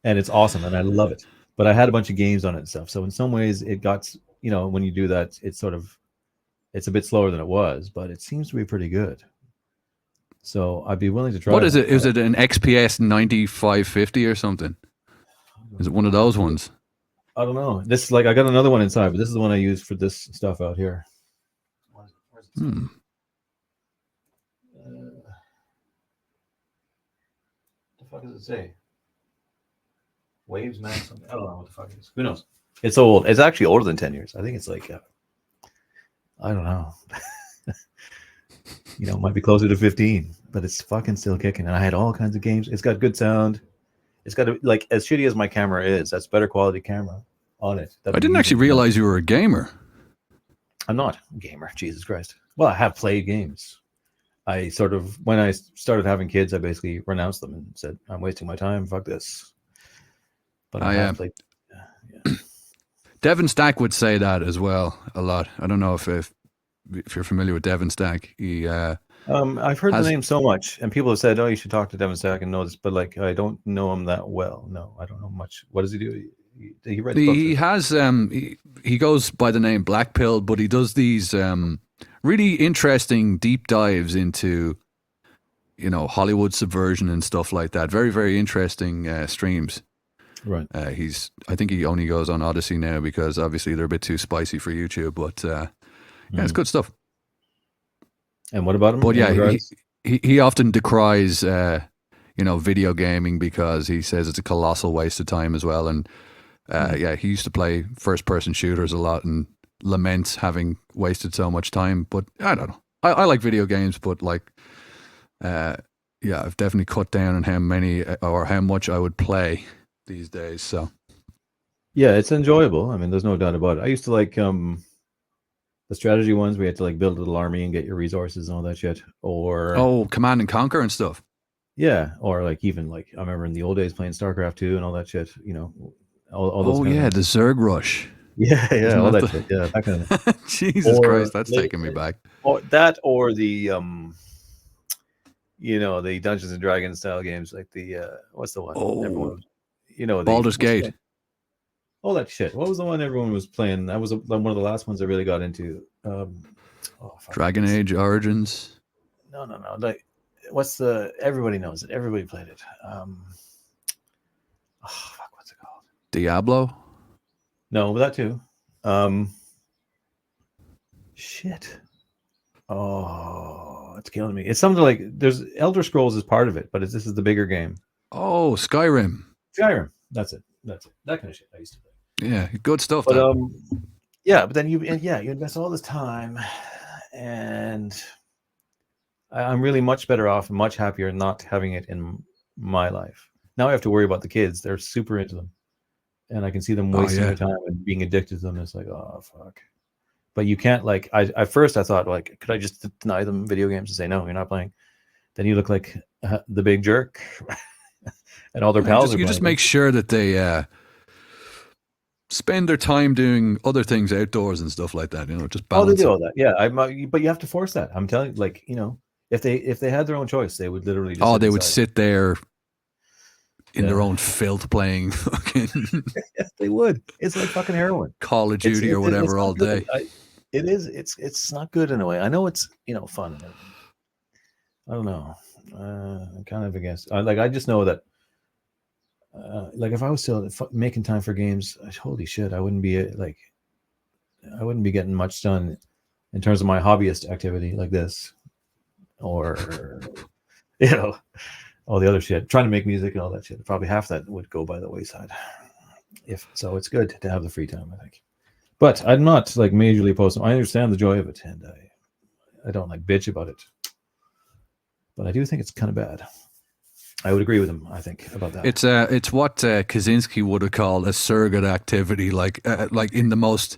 and it's awesome, and I love it. But I had a bunch of games on it and stuff. So in some ways, it got when you do that, it's a bit slower than it was, but it seems to be pretty good. So I'd be willing to try. What is it? Is it an XPS 9550 or something? Is it one of those ones? I don't know. This I got another one inside, but this is the one I use for this stuff out here. Where's it? What the fuck does it say? Waves Max? I don't know what the fuck it is. Who knows? It's old. It's actually older than 10 years. I think it's like, I don't know. It might be closer to 15, but it's fucking still kicking. And I had all kinds of games. It's got good sound. It's got like as shitty as my camera is. That's better quality camera on it. I didn't actually realize you were a gamer. I'm not a gamer. Jesus Christ. Well, I have played games. I when I started having kids, I basically renounced them and said, I'm wasting my time. Fuck this. But I have played. Yeah. Devon Stack would say that as well a lot. I don't know if you're familiar with Devon Stack. He I've heard the name so much, and people have said, "Oh, you should talk to Devon Stack and know this," but like I don't know him that well. No, I don't know much. What does he do? He writes books. He has he goes by the name Black Pill, but he does these really interesting deep dives into Hollywood subversion and stuff like that. Very, very interesting streams. Right. I think he only goes on Odyssey now because obviously they're a bit too spicy for YouTube, but yeah, it's good stuff. And what about him? But yeah, he often decries video gaming because he says it's a colossal waste of time as well. And yeah, he used to play first person shooters a lot and laments having wasted so much time. But I don't know. I like video games, but like yeah, I've definitely cut down on how many or how much I would play these days. So yeah, it's enjoyable. I mean, there's no doubt about it. I used to like the strategy ones where you had to like build a little army and get your resources and all that shit. Or Command and Conquer and stuff. Yeah, or like even like I remember in the old days playing StarCraft 2 and all that shit. All those. Oh yeah, the Zerg Rush. Yeah, all that shit. Yeah, that kind of. Jesus Christ, that's taking me back. Or that, or the the Dungeons and Dragons style games like the what's the one? Oh. Baldur's Gate. All that shit. What was the one everyone was playing? That was one of the last ones I really got into. Dragon Age Origins. No. Like, everybody knows it. Everybody played it. What's it called? Diablo? No, but that too. Shit. Oh, it's killing me. It's something like there's Elder Scrolls is part of it, but this is the bigger game. Oh, Skyrim. That's it. That kind of shit I used to play. Yeah, good stuff. But yeah, but then you invest all this time, and I'm really much better off and much happier not having it in my life. Now I have to worry about the kids. They're super into them, and I can see them wasting their time and being addicted to them. It's like, oh fuck. But you can't like. At first I thought like, could I just deny them video games and say no, you're not playing? Then you look like the big jerk. And all their pals you just make sure that they spend their time doing other things outdoors and stuff like that. Just balance. Oh, they do all that. Yeah, but you have to force that. I'm telling you, if they had their own choice, they would literally just they would sit there in their own filth playing fucking yes, they would. It's like fucking heroin. Call of Duty or whatever all day. It is. It's not good in a way. I know it's fun. I don't know. I'm kind of against. I just know that. If I was still making time for games, holy shit, I wouldn't be getting much done in terms of my hobbyist activity like this, or all the other shit, trying to make music and all that shit. Probably half that would go by the wayside. So it's good to have the free time, I think. But I'm not majorly opposed to. I understand the joy of it, and I don't bitch about it. But I do think it's kind of bad. I would agree with him, I think, about that. It's what Kaczynski would have called a surrogate activity, like in the most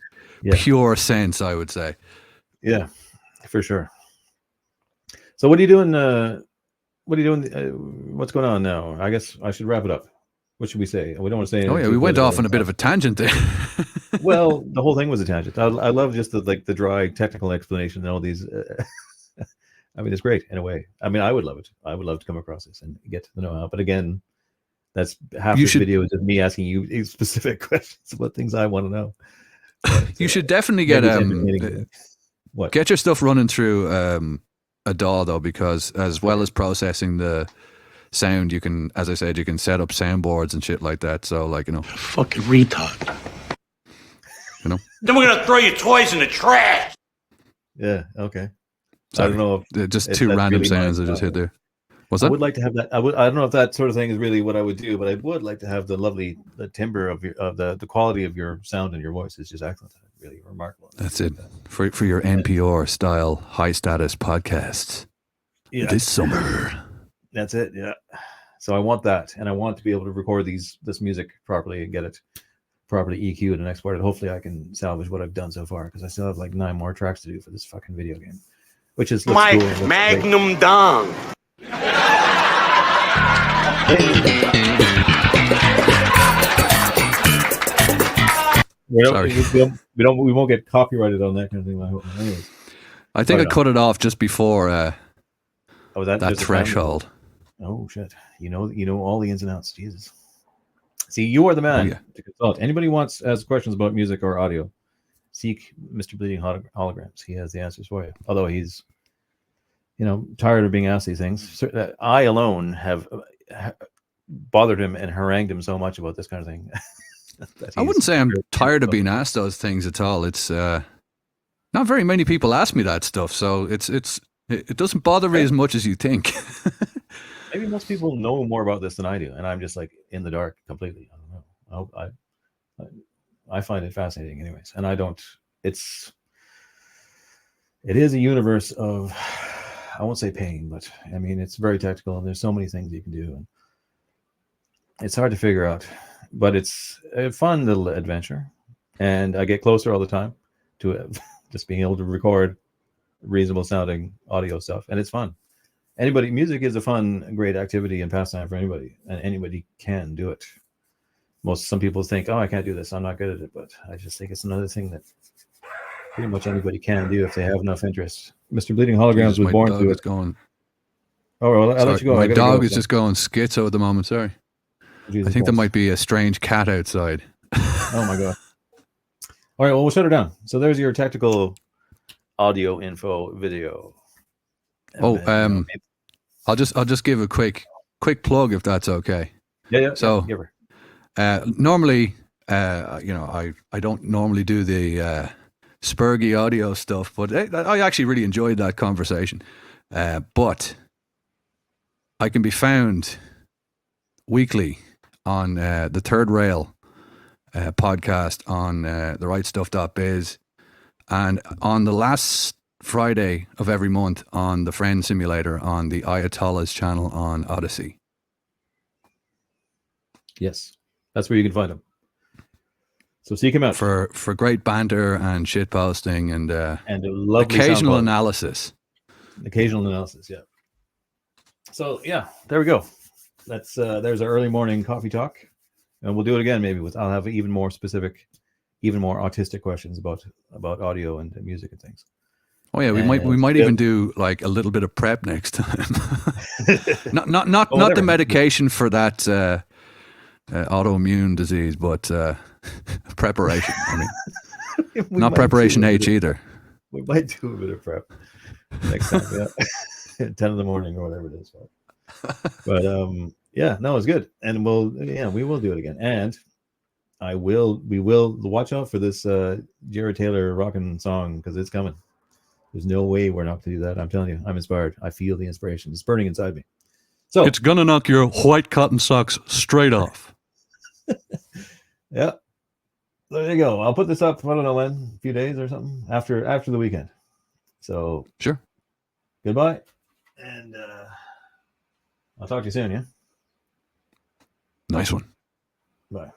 pure sense, I would say. Yeah, for sure. So what are you doing? What's going on now? I guess I should wrap it up. What should we say? We don't want to say. Oh yeah, we went off on a bit of a tangent there. Well, the whole thing was a tangent. I love just the dry technical explanation and all these. I mean, it's great in a way. I mean, I would love it. I would love to come across this and get to the know-how. But again, that's half the video is of me asking you specific questions about things I want to know. But, you should definitely get get your stuff running through a DAW though, because as well as processing the sound, you can, as I said, you can set up soundboards and shit like that. So fucking retard. Then we're gonna throw your toys in the trash. Yeah. Okay. Sorry. I don't know if just two random really sounds I just hit there. What's that? I would like to have that. I don't know if that sort of thing is really what I would do, but I would like to have the timbre of the quality of your sound and your voice is just excellent. Really remarkable. That's it for your NPR style high status podcasts. Yeah. This summer. That's it. Yeah. So I want that, and I want to be able to record this music properly and get it properly EQ'd and exported. Hopefully, I can salvage what I've done so far, because I still have 9 more tracks to do for this fucking video game. Which is my cool magnum dong. We won't get copyrighted on that kind of thing. I hope. Anyways, I think I cut it off just before that threshold. Oh shit! You know all the ins and outs. Jesus. See, you are the man to consult. Anybody has questions about music or audio, seek Mr. Bleeding Holograms. He has the answers for you. Although he's, tired of being asked these things. So, I alone have bothered him and harangued him so much about this kind of thing. I wouldn't say I'm tired of being asked those things at all. It's not very many people ask me that stuff, so it doesn't bother me as much as you think. Maybe most people know more about this than I do, and I'm just in the dark completely. I don't know. I find it fascinating, anyways, and I don't. It is a universe of, I won't say pain, but I mean it's very technical, and there's so many things you can do, and it's hard to figure out. But it's a fun little adventure, and I get closer all the time to just being able to record reasonable sounding audio stuff, and it's fun. Music is a fun, great activity and pastime for anybody, and anybody can do it. Some people think, oh, I can't do this, I'm not good at it, but I just think it's another thing that pretty much anybody can do if they have enough interest. Mr. Bleeding Holograms was born to it. Going... Oh, well, I'll let you go. My dog is just going schizo at the moment, sorry. Jesus, I think there might be a strange cat outside. Oh my god. All right, well, we'll shut her down. So there's your technical audio info video. I'll just give a quick plug if that's okay. Yeah. So give her. normally, I don't normally do the spurgy audio stuff, but I actually really enjoyed that conversation. But I can be found weekly on the Third Rail podcast on therightstuff.biz, and on the last Friday of every month on the Friend Simulator on the Ayatollah's channel on Odyssey. Yes, that's where you can find them. So seek him out for great banter and shit posting and a lovely occasional analysis. Occasional analysis, yeah. So yeah, there we go. That's there's our early morning coffee talk, and we'll do it again maybe I'll have even more specific even more autistic questions about audio and music and things. Oh yeah, we might even do like a little bit of prep next time. not the medication for that autoimmune disease, but preparation. I mean, not preparation H either. We might do a bit of prep next time. Yeah, 10 in the morning or whatever it is. But yeah, no, it's good, and we will do it again, and we will watch out for this Jared Taylor rockin' song because it's coming. There's no way we're not to do that. I'm telling you, I'm inspired. I feel the inspiration. It's burning inside me. So it's gonna knock your white cotton socks straight off. Yeah, there you go. I'll put this up. I don't know when, a few days or something after the weekend. So sure. Goodbye, and I'll talk to you soon. Yeah. Nice one. Bye.